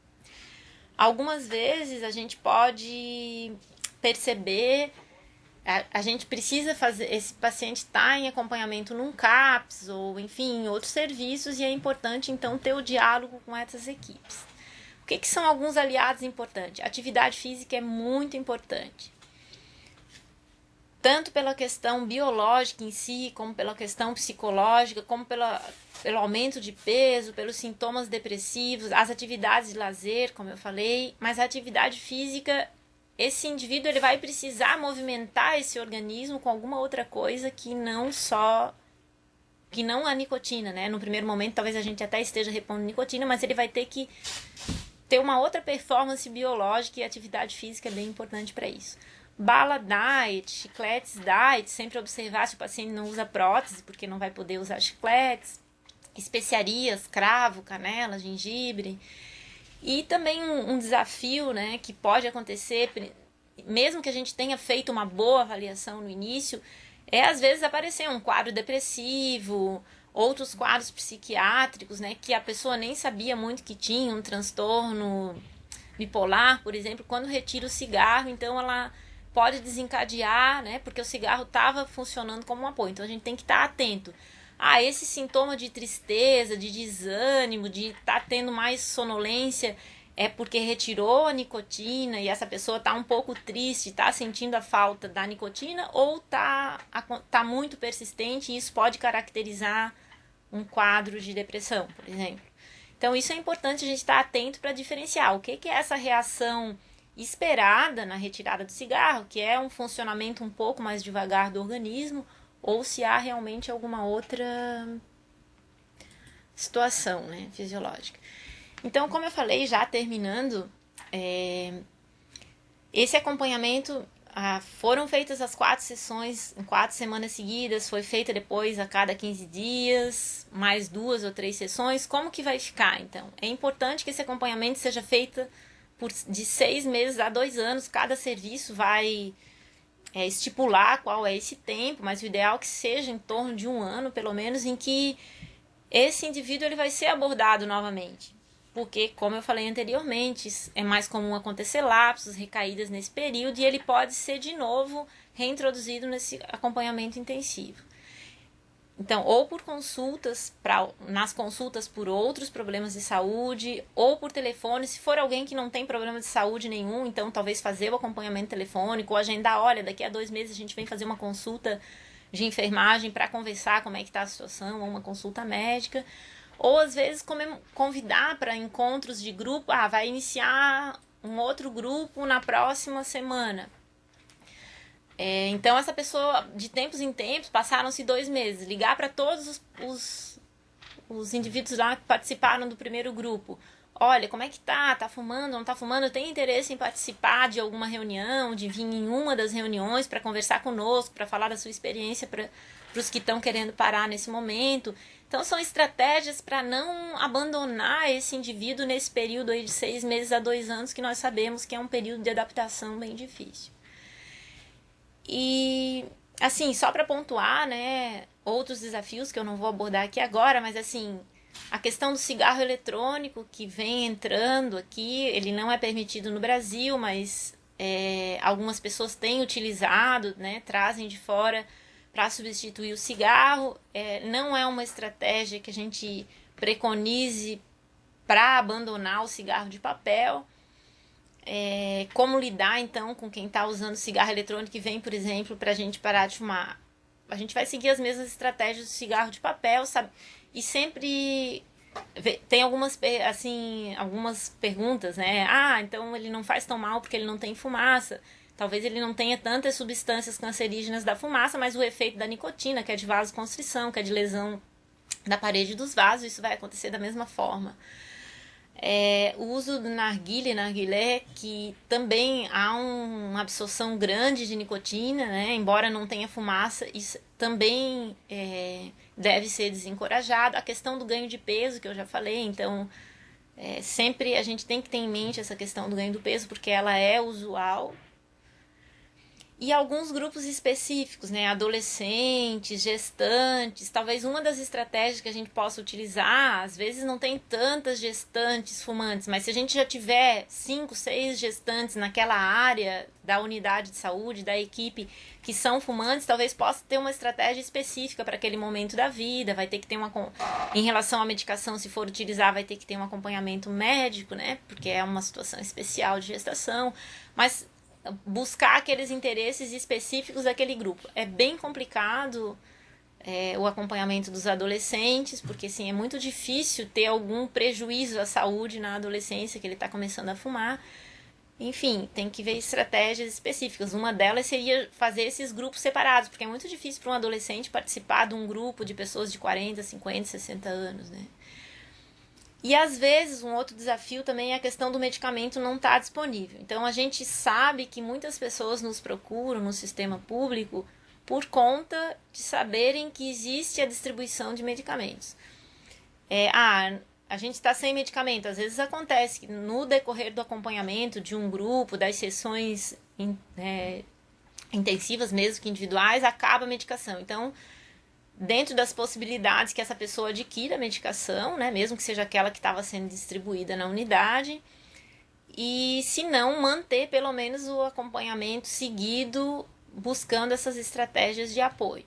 Algumas vezes a gente pode perceber, a gente precisa fazer, esse paciente está em acompanhamento num CAPS ou enfim, em outros serviços e é importante então ter o diálogo com essas equipes. O que são alguns aliados importantes? A atividade física é muito importante. Tanto pela questão biológica em si, como pela questão psicológica, como pelo aumento de peso, pelos sintomas depressivos, as atividades de lazer, como eu falei, mas a atividade física, esse indivíduo ele vai precisar movimentar esse organismo com alguma outra coisa que não a nicotina, né? No primeiro momento talvez a gente até esteja repondo nicotina, mas ele vai ter que ter uma outra performance biológica e a atividade física é bem importante para isso. Bala diet, chicletes diet, sempre observar se o paciente não usa prótese, porque não vai poder usar chicletes, especiarias, cravo, canela, gengibre. E também um desafio, né, que pode acontecer, mesmo que a gente tenha feito uma boa avaliação no início, é às vezes aparecer um quadro depressivo, outros quadros psiquiátricos, né, que a pessoa nem sabia muito que tinha, um transtorno bipolar, por exemplo, quando retira o cigarro, então ela pode desencadear, né, porque o cigarro estava funcionando como um apoio, então a gente tem que estar atento. Esse sintoma de tristeza, de desânimo, de estar tendo mais sonolência, é porque retirou a nicotina e essa pessoa está um pouco triste, está sentindo a falta da nicotina ou está muito persistente e isso pode caracterizar um quadro de depressão, por exemplo. Então isso é importante a gente estar atento para diferenciar o que é essa reação esperada na retirada do cigarro, que é um funcionamento um pouco mais devagar do organismo, ou se há realmente alguma outra situação, né, fisiológica. Então, como eu falei, já terminando, esse acompanhamento, foram feitas as 4 sessões em 4 semanas seguidas, foi feita depois a cada 15 dias, mais 2 ou 3 sessões. Como que vai ficar, então? É importante que esse acompanhamento seja feito de 6 meses a 2 anos, cada serviço vai estipular qual é esse tempo, mas o ideal é que seja em torno de 1 ano, pelo menos, em que esse indivíduo ele vai ser abordado novamente. Porque, como eu falei anteriormente, é mais comum acontecer lapsos, recaídas nesse período, e ele pode ser de novo reintroduzido nesse acompanhamento intensivo. Então, ou por consultas, nas consultas por outros problemas de saúde, ou por telefone, se for alguém que não tem problema de saúde nenhum, então talvez fazer o acompanhamento telefônico, ou agendar, olha, daqui a 2 meses a gente vem fazer uma consulta de enfermagem para conversar como é que está a situação, ou uma consulta médica, ou às vezes convidar para encontros de grupo, vai iniciar um outro grupo na próxima semana. Então essa pessoa, de tempos em tempos, passaram-se 2 meses, ligar para todos os indivíduos lá que participaram do primeiro grupo. Olha, como é que tá? Tá fumando, não tá fumando? Tem interesse em participar de alguma reunião, de vir em uma das reuniões para conversar conosco, para falar da sua experiência para os que estão querendo parar nesse momento. Então são estratégias para não abandonar esse indivíduo nesse período aí de 6 meses a 2 anos, que nós sabemos que é um período de adaptação bem difícil. E, assim, só para pontuar, né, outros desafios que eu não vou abordar aqui agora, mas, assim, a questão do cigarro eletrônico que vem entrando aqui, ele não é permitido no Brasil, mas algumas pessoas têm utilizado, né, trazem de fora para substituir o cigarro. Não é uma estratégia que a gente preconize para abandonar o cigarro de papel. Como lidar então com quem está usando cigarro eletrônico e vem, por exemplo, para a gente parar de fumar? A gente vai seguir as mesmas estratégias do cigarro de papel, sabe? E sempre Tem algumas, assim, algumas perguntas, né? Ah, então ele não faz tão mal porque ele não tem fumaça. Talvez ele não tenha tantas substâncias cancerígenas da fumaça, mas o efeito da nicotina, que é de vasoconstrição, que é de lesão da parede dos vasos, isso vai acontecer da mesma forma. O uso do narguilé, que também há uma absorção grande de nicotina, né? Embora não tenha fumaça, isso também deve ser desencorajado. A questão do ganho de peso, que eu já falei, então sempre a gente tem que ter em mente essa questão do ganho do peso, porque ela é usual. E alguns grupos específicos, né? Adolescentes, gestantes. Talvez uma das estratégias que a gente possa utilizar, às vezes não tem tantas gestantes fumantes, mas se a gente já tiver 5, 6 gestantes naquela área da unidade de saúde, da equipe, que são fumantes, talvez possa ter uma estratégia específica para aquele momento da vida. Vai ter que ter em relação à medicação, se for utilizar, vai ter que ter um acompanhamento médico, né? Porque é uma situação especial de gestação. Mas buscar aqueles interesses específicos daquele grupo. É bem complicado o acompanhamento dos adolescentes, porque assim, é muito difícil ter algum prejuízo à saúde na adolescência, que ele está começando a fumar. Enfim, tem que ver estratégias específicas. Uma delas seria fazer esses grupos separados, porque é muito difícil para um adolescente participar de um grupo de pessoas de 40, 50, 60 anos, né? E às vezes um outro desafio também é a questão do medicamento não estar disponível. Então a gente sabe que muitas pessoas nos procuram no sistema público por conta de saberem que existe a distribuição de medicamentos. A gente está sem medicamento. Às vezes acontece que no decorrer do acompanhamento de um grupo, das sessões intensivas mesmo que individuais, acaba a medicação. Então, dentro das possibilidades que essa pessoa adquira a medicação, né, mesmo que seja aquela que estava sendo distribuída na unidade, e se não, manter pelo menos o acompanhamento seguido, buscando essas estratégias de apoio.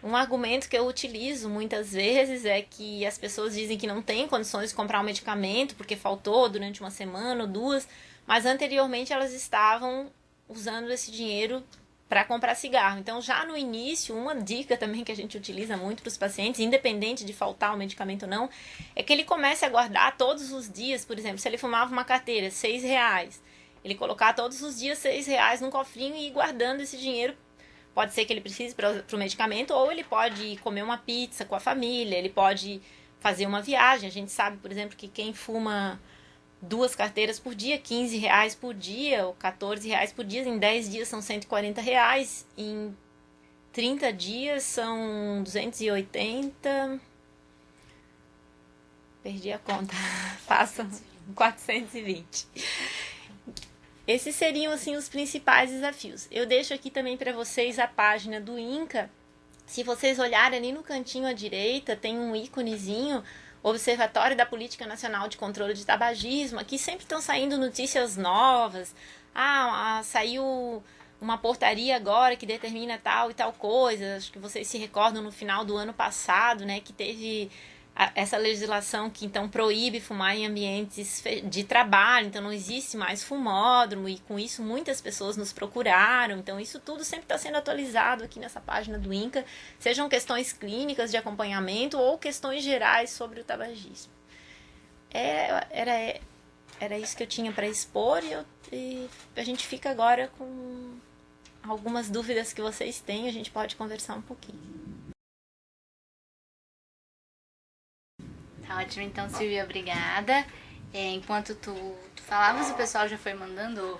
Um argumento que eu utilizo muitas vezes é que as pessoas dizem que não têm condições de comprar um medicamento porque faltou durante uma semana ou 2, mas anteriormente elas estavam usando esse dinheiro para comprar cigarro. Então, já no início, uma dica também que a gente utiliza muito para os pacientes, independente de faltar o medicamento ou não, é que ele comece a guardar todos os dias. Por exemplo, se ele fumava uma carteira, R$6, ele colocar todos os dias R$6 num cofrinho e ir guardando esse dinheiro. Pode ser que ele precise para o medicamento, ou ele pode comer uma pizza com a família, ele pode fazer uma viagem. A gente sabe, por exemplo, que quem fuma 2 carteiras por dia, R$15 por dia, ou R$14 por dia, em 10 dias são R$140, em 30 dias são 280, perdi a conta, façam 420. Esses seriam, assim, os principais desafios. Eu deixo aqui também para vocês a página do INCA. Se vocês olharem ali no cantinho à direita, tem um íconezinho, Observatório da Política Nacional de Controle de Tabagismo. Aqui sempre estão saindo notícias novas. Saiu uma portaria agora que determina tal e tal coisa. Acho que vocês se recordam no final do ano passado, né, que teve essa legislação que então proíbe fumar em ambientes de trabalho, então não existe mais fumódromo, e com isso muitas pessoas nos procuraram. Então isso tudo sempre está sendo atualizado aqui nessa página do INCA, sejam questões clínicas de acompanhamento ou questões gerais sobre o tabagismo. Era isso que eu tinha para expor, e a gente fica agora com algumas dúvidas que vocês têm, a gente pode conversar um pouquinho. Tá ótimo, então, Silvia, obrigada. Enquanto tu falavas, o pessoal já foi mandando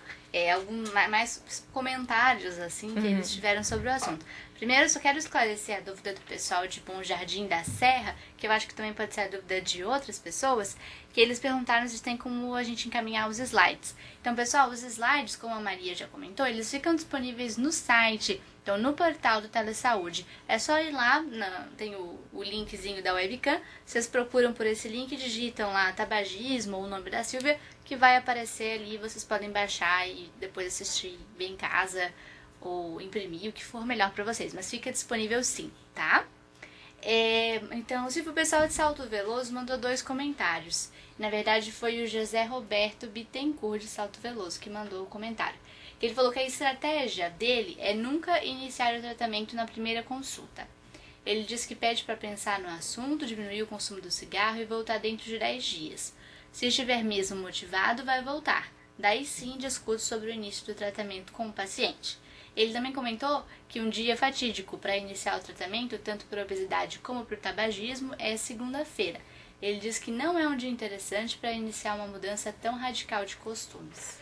mais comentários, assim, que eles tiveram sobre o assunto. Primeiro, eu só quero esclarecer a dúvida do pessoal de Bom Jardim da Serra, que eu acho que também pode ser a dúvida de outras pessoas, que eles perguntaram se tem como a gente encaminhar os slides. Então, pessoal, os slides, como a Maria já comentou, eles ficam disponíveis no site, então no portal do Telesaúde. É só ir lá, tem o linkzinho da webcam, vocês procuram por esse link, digitam lá tabagismo ou o nome da Silvia, que vai aparecer ali, vocês podem baixar e depois assistir bem em casa ou imprimir, o que for melhor para vocês, mas fica disponível sim, tá? Então, o pessoal de Salto Veloso mandou 2 comentários. Na verdade, foi o José Roberto Bittencourt de Salto Veloso que mandou o comentário. Ele falou que a estratégia dele é nunca iniciar o tratamento na primeira consulta. Ele diz que pede para pensar no assunto, diminuir o consumo do cigarro e voltar dentro de 10 dias. Se estiver mesmo motivado, vai voltar. Daí sim discute sobre o início do tratamento com o paciente. Ele também comentou que um dia fatídico para iniciar o tratamento, tanto por obesidade como por tabagismo, é segunda-feira. Ele diz que não é um dia interessante para iniciar uma mudança tão radical de costumes.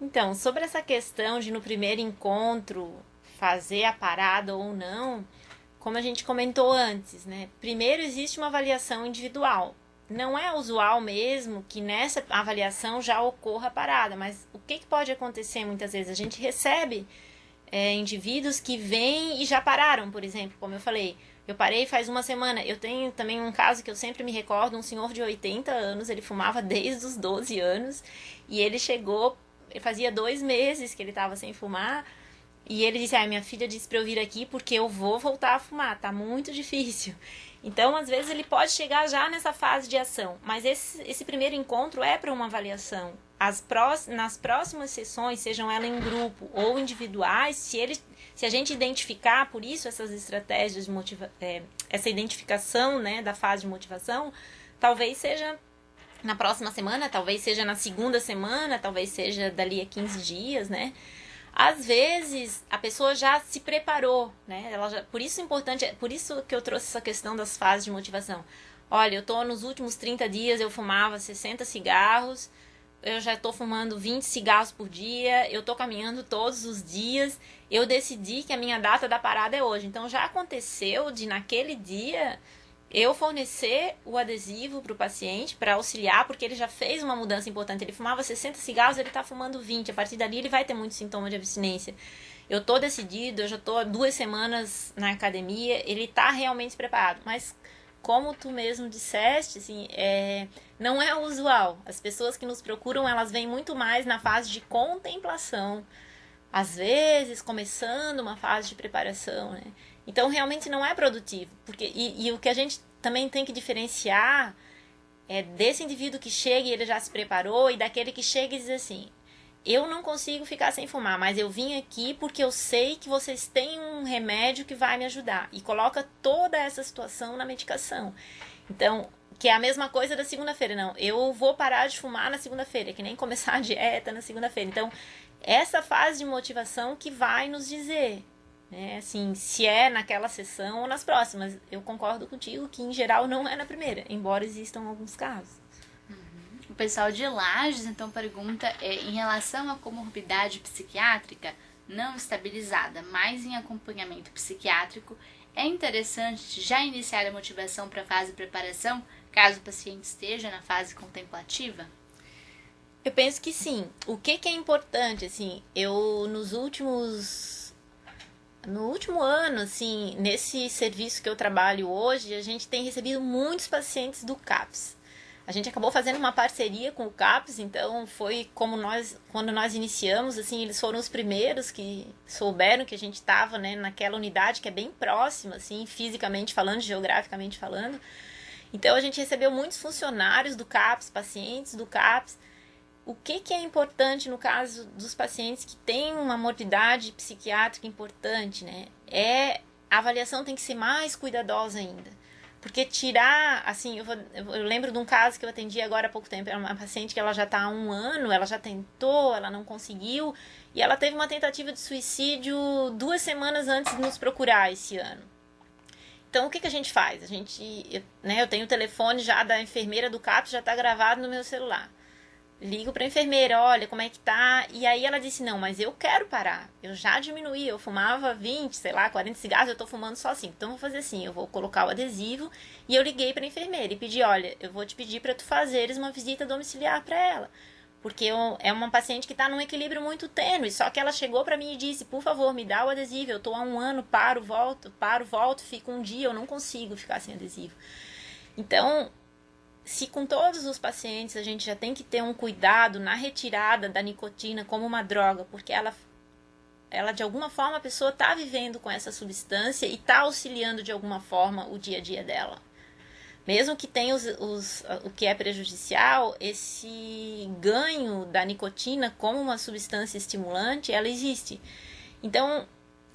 Então, sobre essa questão de no primeiro encontro fazer a parada ou não, como a gente comentou antes, né? Primeiro existe uma avaliação individual. Não é usual mesmo que nessa avaliação já ocorra a parada, mas o que pode acontecer muitas vezes? A gente recebe indivíduos que vêm e já pararam, por exemplo, como eu falei. Eu parei faz uma semana. Eu tenho também um caso que eu sempre me recordo, um senhor de 80 anos, ele fumava desde os 12 anos, e ele chegou, fazia 2 meses que ele estava sem fumar, e ele disse, minha filha disse para eu vir aqui porque eu vou voltar a fumar, tá muito difícil. Então, às vezes, ele pode chegar já nessa fase de ação, mas esse primeiro encontro é para uma avaliação. Nas próximas sessões, sejam elas em grupo ou individuais, se a gente identificar, por isso essas estratégias de essa identificação, né, da fase de motivação, talvez seja na próxima semana, talvez seja na segunda semana, talvez seja dali a 15 dias, né? Às vezes, a pessoa já se preparou, né? Por isso é importante, por isso que eu trouxe essa questão das fases de motivação. Olha, eu tô nos últimos 30 dias, eu fumava 60 cigarros, eu já tô fumando 20 cigarros por dia, eu tô caminhando todos os dias, eu decidi que a minha data da parada é hoje. Então, já aconteceu de, naquele dia, eu fornecer o adesivo para o paciente, para auxiliar, porque ele já fez uma mudança importante. Ele fumava 60 cigarros, ele está fumando 20. A partir dali, ele vai ter muito sintoma de abstinência. Eu estou decidido, eu já estou há 2 semanas na academia, ele está realmente preparado. Mas, como tu mesmo disseste, assim, não é usual. As pessoas que nos procuram, elas vêm muito mais na fase de contemplação. Às vezes, começando uma fase de preparação, né? Então, realmente não é produtivo. E o que a gente também tem que diferenciar é desse indivíduo que chega e ele já se preparou e daquele que chega e diz assim, eu não consigo ficar sem fumar, mas eu vim aqui porque eu sei que vocês têm um remédio que vai me ajudar. E coloca toda essa situação na medicação. Então, que é a mesma coisa da segunda-feira. Não, eu vou parar de fumar na segunda-feira, que nem começar a dieta na segunda-feira. Então, essa fase de motivação que vai nos dizer, né, assim, se é naquela sessão ou nas próximas. Eu concordo contigo que em geral não é na primeira, embora existam alguns casos. O pessoal de Lages então pergunta em relação à comorbidade psiquiátrica não estabilizada, mas em acompanhamento psiquiátrico, é interessante já iniciar a motivação para a fase de preparação, caso o paciente esteja na fase contemplativa? Eu penso que sim. O que é importante, assim, no último ano, assim, nesse serviço que eu trabalho hoje, a gente tem recebido muitos pacientes do CAPS. A gente acabou fazendo uma parceria com o CAPS, então foi como quando nós iniciamos, assim, eles foram os primeiros que souberam que a gente estava, né, naquela unidade que é bem próxima, assim, fisicamente falando, geograficamente falando. Então a gente recebeu muitos funcionários do CAPS, pacientes do CAPS. O que é importante no caso dos pacientes que têm uma morbidade psiquiátrica importante, né? A avaliação tem que ser mais cuidadosa ainda. Porque tirar, assim, eu lembro de um caso que eu atendi agora há pouco tempo, era uma paciente que ela já está há 1 ano, ela já tentou, ela não conseguiu, e ela teve uma tentativa de suicídio 2 semanas antes de nos procurar esse ano. Então, o que a gente faz? Eu tenho o telefone já da enfermeira do CAPS, já está gravado no meu celular. Ligo para a enfermeira, olha como é que tá. E aí ela disse, não, mas eu quero parar. Eu já diminuí, eu fumava 20, 40 cigarros, eu tô fumando só 5. Então, eu vou fazer assim, eu vou colocar o adesivo. E eu liguei para a enfermeira e pedi, olha, eu vou te pedir para tu fazeres uma visita domiciliar para ela. Porque é uma paciente que está num equilíbrio muito tênue. Só que ela chegou para mim e disse, por favor, me dá o adesivo. Eu tô há 1 ano, paro, volto, fico um dia, eu não consigo ficar sem adesivo. Então, se com todos os pacientes a gente já tem que ter um cuidado na retirada da nicotina como uma droga, porque ela de alguma forma, a pessoa está vivendo com essa substância e está auxiliando de alguma forma o dia a dia dela. Mesmo que tenha o que é prejudicial, esse ganho da nicotina como uma substância estimulante, ela existe. Então,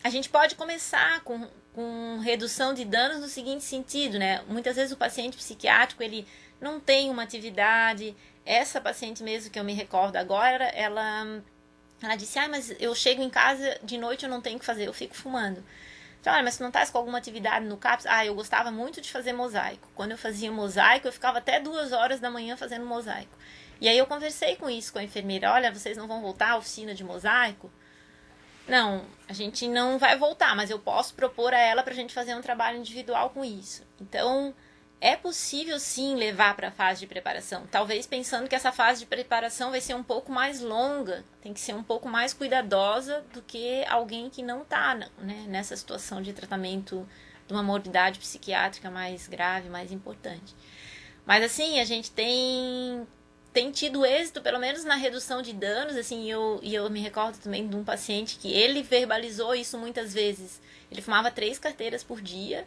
a gente pode começar com com redução de danos no seguinte sentido, né? Muitas vezes o paciente psiquiátrico, ele não tem uma atividade. Essa paciente mesmo que eu me recordo agora, ela disse, mas eu chego em casa de noite, eu não tenho o que fazer, eu fico fumando. Falei, mas você não estás com alguma atividade no CAPS? Eu gostava muito de fazer mosaico. Quando eu fazia mosaico, eu ficava até 2 horas da manhã fazendo mosaico. E aí eu conversei com isso com a enfermeira. Olha, vocês não vão voltar à oficina de mosaico? Não, a gente não vai voltar, mas eu posso propor a ela para a gente fazer um trabalho individual com isso. Então, é possível sim levar para a fase de preparação. Talvez pensando que essa fase de preparação vai ser um pouco mais longa, tem que ser um pouco mais cuidadosa do que alguém que não está, né, nessa situação de tratamento de uma morbidade psiquiátrica mais grave, mais importante. Mas assim, a gente tem tido êxito, pelo menos na redução de danos, assim, e eu me recordo também de um paciente que ele verbalizou isso muitas vezes. Ele fumava 3 carteiras por dia,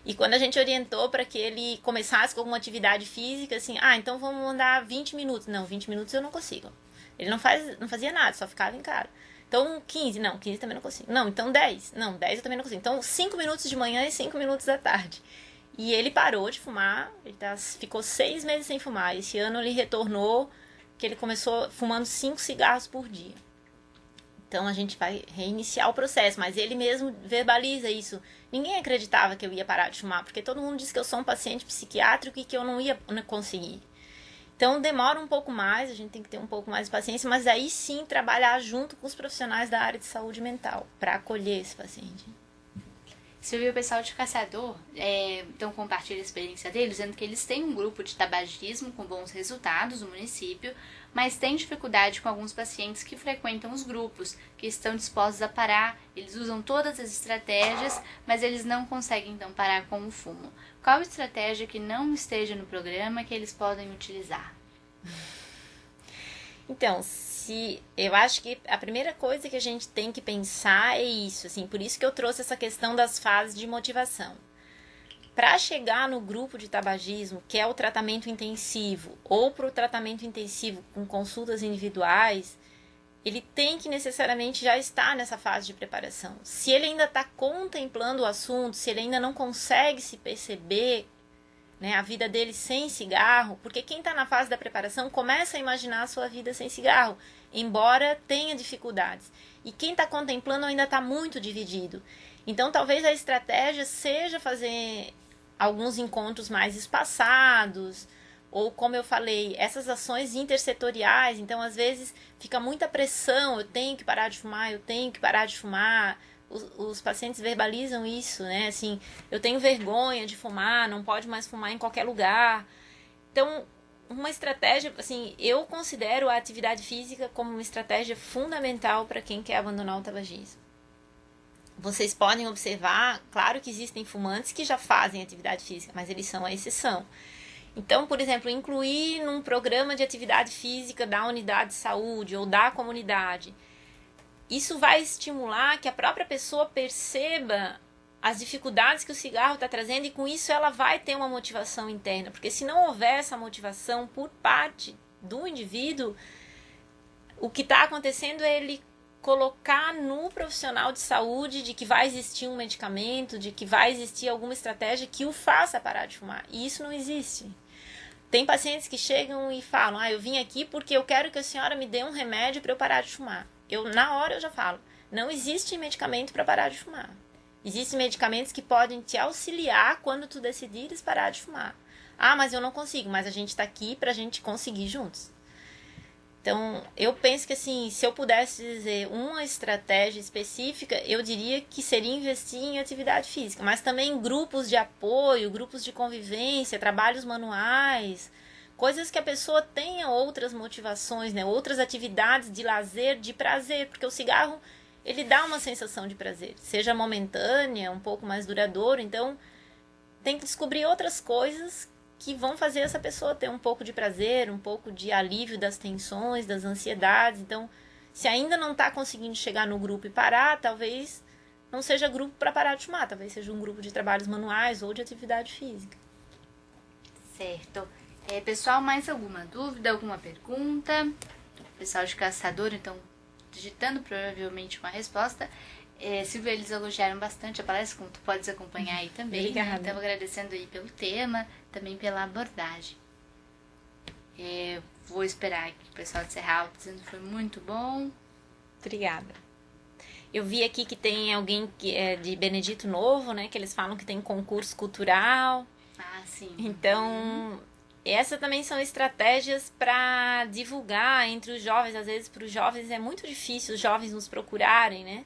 e quando a gente orientou para que ele começasse com alguma atividade física, assim, então vamos andar 20 minutos. Não, 20 minutos eu não consigo. Ele não fazia nada, só ficava em casa. Então, 15, não, 15 também não consigo. Não, então 10. Não, 10 eu também não consigo. Então, 5 minutos de manhã e 5 minutos da tarde. E ele parou de fumar, ficou 6 meses sem fumar. Esse ano ele retornou, que ele começou fumando 5 cigarros por dia. Então a gente vai reiniciar o processo, mas ele mesmo verbaliza isso. Ninguém acreditava que eu ia parar de fumar, porque todo mundo disse que eu sou um paciente psiquiátrico e que eu não ia conseguir. Então demora um pouco mais, a gente tem que ter um pouco mais de paciência, mas aí sim trabalhar junto com os profissionais da área de saúde mental, para acolher esse paciente. Silvia, o pessoal de Caçador então compartilha a experiência deles, dizendo que eles têm um grupo de tabagismo com bons resultados no município, mas têm dificuldade com alguns pacientes que frequentam os grupos, que estão dispostos a parar. Eles usam todas as estratégias, mas eles não conseguem então parar com o fumo. Qual estratégia que não esteja no programa que eles podem utilizar? Então, eu acho que a primeira coisa que a gente tem que pensar é isso, assim, por isso que eu trouxe essa questão das fases de motivação. Para chegar no grupo de tabagismo, que é o tratamento intensivo, ou para o tratamento intensivo com consultas individuais, ele tem que necessariamente já estar nessa fase de preparação. Se ele ainda está contemplando o assunto, se ele ainda não consegue se perceber, né, a vida dele sem cigarro, porque quem está na fase da preparação começa a imaginar a sua vida sem cigarro, embora tenha dificuldades. E quem está contemplando ainda está muito dividido. Então, talvez a estratégia seja fazer alguns encontros mais espaçados, ou, como eu falei, essas ações intersetoriais. Então, às vezes, fica muita pressão, eu tenho que parar de fumar, eu tenho que parar de fumar. Os pacientes verbalizam isso, né? Assim, eu tenho vergonha de fumar, não pode mais fumar em qualquer lugar. Então, uma estratégia, assim, eu considero a atividade física como uma estratégia fundamental para quem quer abandonar o tabagismo. Vocês podem observar, claro que existem fumantes que já fazem atividade física, mas eles são a exceção. Então, por exemplo, incluir num programa de atividade física da unidade de saúde ou da comunidade, isso vai estimular que a própria pessoa perceba as dificuldades que o cigarro está trazendo e com isso ela vai ter uma motivação interna. Porque se não houver essa motivação por parte do indivíduo, o que está acontecendo é ele colocar no profissional de saúde de que vai existir um medicamento, de que vai existir alguma estratégia que o faça parar de fumar. E isso não existe. Tem pacientes que chegam e falam, eu vim aqui porque eu quero que a senhora me dê um remédio para eu parar de fumar. Na hora eu já falo, não existe medicamento para parar de fumar. Existem medicamentos que podem te auxiliar quando tu decidires parar de fumar. Mas eu não consigo, mas a gente está aqui para a gente conseguir juntos. Então, eu penso que assim, se eu pudesse dizer uma estratégia específica, eu diria que seria investir em atividade física, mas também grupos de apoio, grupos de convivência, trabalhos manuais, coisas que a pessoa tenha outras motivações, né? Outras atividades de lazer, de prazer, porque o cigarro, ele dá uma sensação de prazer, seja momentânea, um pouco mais duradouro, então tem que descobrir outras coisas que vão fazer essa pessoa ter um pouco de prazer, um pouco de alívio das tensões, das ansiedades. Então, se ainda não está conseguindo chegar no grupo e parar, talvez não seja grupo para parar de fumar, talvez seja um grupo de trabalhos manuais ou de atividade física. Certo. Pessoal, mais alguma dúvida, alguma pergunta? Pessoal de Caçador, então, digitando provavelmente uma resposta. Silvia, eles elogiaram bastante a palestra, como tu podes acompanhar aí também. Obrigada. Então, agradecendo aí pelo tema, também pela abordagem. Vou esperar aqui o pessoal de Serral dizendo que foi muito bom. Obrigada. Eu vi aqui que tem alguém que é de Benedito Novo, né? Que eles falam que tem concurso cultural. Ah, sim. Então, essas também são estratégias para divulgar entre os jovens. Às vezes, para os jovens é muito difícil os jovens nos procurarem, né?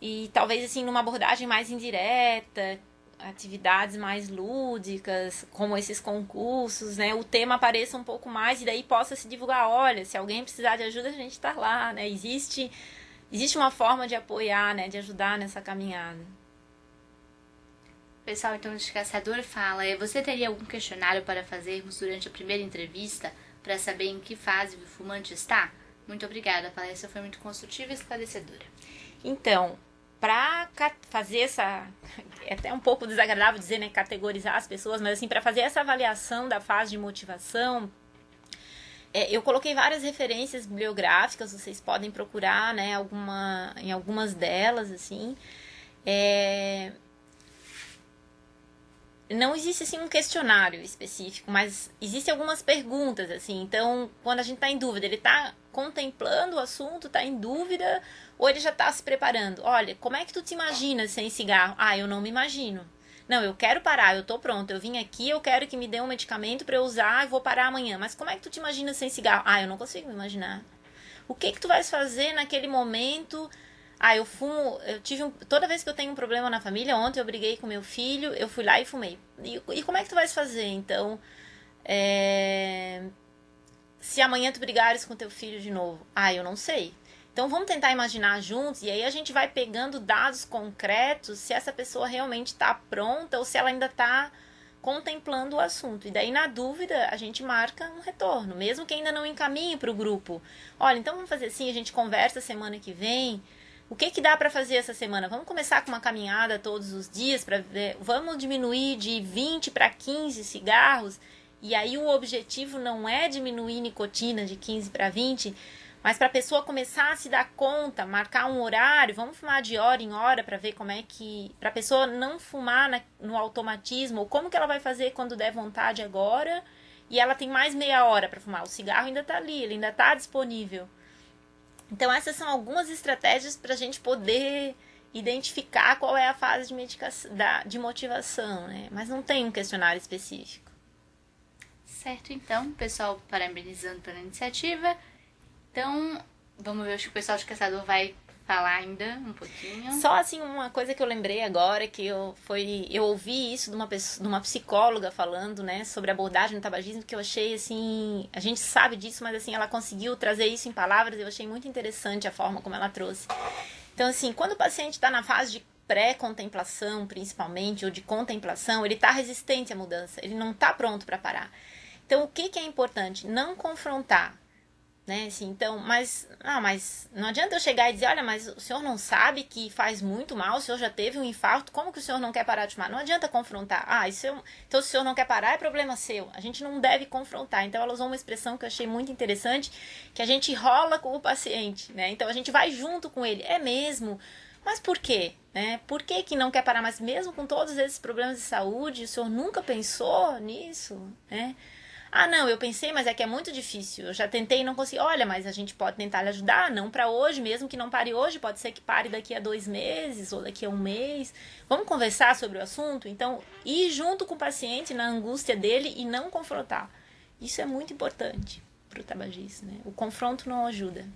E talvez, assim, numa abordagem mais indireta, atividades mais lúdicas, como esses concursos, né? O tema apareça um pouco mais e daí possa se divulgar. Olha, se alguém precisar de ajuda, a gente está lá, né? Existe uma forma de apoiar, né? De ajudar nessa caminhada. Pessoal, então, de Caçador fala, você teria algum questionário para fazermos durante a primeira entrevista para saber em que fase o fumante está? Muito obrigada, a palestra foi muito construtiva e esclarecedora. Então, para fazer essa... É até um pouco desagradável dizer, né? Categorizar as pessoas, mas assim, para fazer essa avaliação da fase de motivação, eu coloquei várias referências bibliográficas, vocês podem procurar, né? Em algumas delas, assim. Não existe, assim, um questionário específico, mas existem algumas perguntas, assim. Então, quando a gente está em dúvida, ele está contemplando o assunto, está em dúvida, ou ele já está se preparando? Olha, como é que tu te imagina sem cigarro? Ah, eu não me imagino. Não, eu quero parar, eu tô pronto, eu vim aqui, eu quero que me dê um medicamento para eu usar e vou parar amanhã. Mas como é que tu te imagina sem cigarro? Ah, eu não consigo me imaginar. O que tu vais fazer naquele momento? Ah, eu fumo, toda vez que eu tenho um problema na família, ontem eu briguei com meu filho, eu fui lá e fumei. E como é que tu vais fazer, então, se amanhã tu brigares com teu filho de novo? Ah, eu não sei. Então vamos tentar imaginar juntos e aí a gente vai pegando dados concretos se essa pessoa realmente está pronta ou se ela ainda está contemplando o assunto. E daí, na dúvida, a gente marca um retorno, mesmo que ainda não encaminhe para o grupo. Olha, então vamos fazer assim, a gente conversa semana que vem. O que dá para fazer essa semana? Vamos começar com uma caminhada todos os dias para ver, vamos diminuir de 20 para 15 cigarros. E aí o objetivo não é diminuir nicotina de 15 para 20, mas para a pessoa começar a se dar conta, marcar um horário, vamos fumar de hora em hora para ver como é que... Para a pessoa não fumar no automatismo, ou como que ela vai fazer quando der vontade agora, e ela tem mais meia hora para fumar. O cigarro ainda está ali, ele ainda está disponível. Então essas são algumas estratégias para a gente poder identificar qual é a fase de motivação, né? Mas não tem um questionário específico. Certo, então, pessoal, parabenizando pela iniciativa. Então, vamos ver, acho que o pessoal de Caçador vai falar ainda um pouquinho. Só assim, uma coisa que eu lembrei agora, que eu ouvi isso de uma psicóloga falando, né, sobre abordagem no tabagismo, que eu achei, assim, a gente sabe disso, mas assim, ela conseguiu trazer isso em palavras, eu achei muito interessante a forma como ela trouxe. Então, assim, quando o paciente está na fase de pré-contemplação, principalmente, ou de contemplação, ele está resistente à mudança, ele não está pronto para parar. Então, o que é importante? Não confrontar. Né, assim, então, mas não adianta eu chegar e dizer, olha, mas o senhor não sabe que faz muito mal, o senhor já teve um infarto, como que o senhor não quer parar de fumar? Não adianta confrontar. Então se o senhor não quer parar, é problema seu. A gente não deve confrontar. Então ela usou uma expressão que eu achei muito interessante, que a gente rola com o paciente, né? Então a gente vai junto com ele. É mesmo? Mas por quê? Né? Por que não quer parar? Mas mesmo com todos esses problemas de saúde, o senhor nunca pensou nisso? Né? Ah, não, eu pensei, mas é que é muito difícil. Eu já tentei e não consegui. Olha, mas a gente pode tentar lhe ajudar. Não para hoje, mesmo que não pare hoje. Pode ser que pare daqui a 2 meses ou daqui a 1 mês. Vamos conversar sobre o assunto? Então, ir junto com o paciente na angústia dele e não confrontar. Isso é muito importante para o tabagista, né? O confronto não ajuda.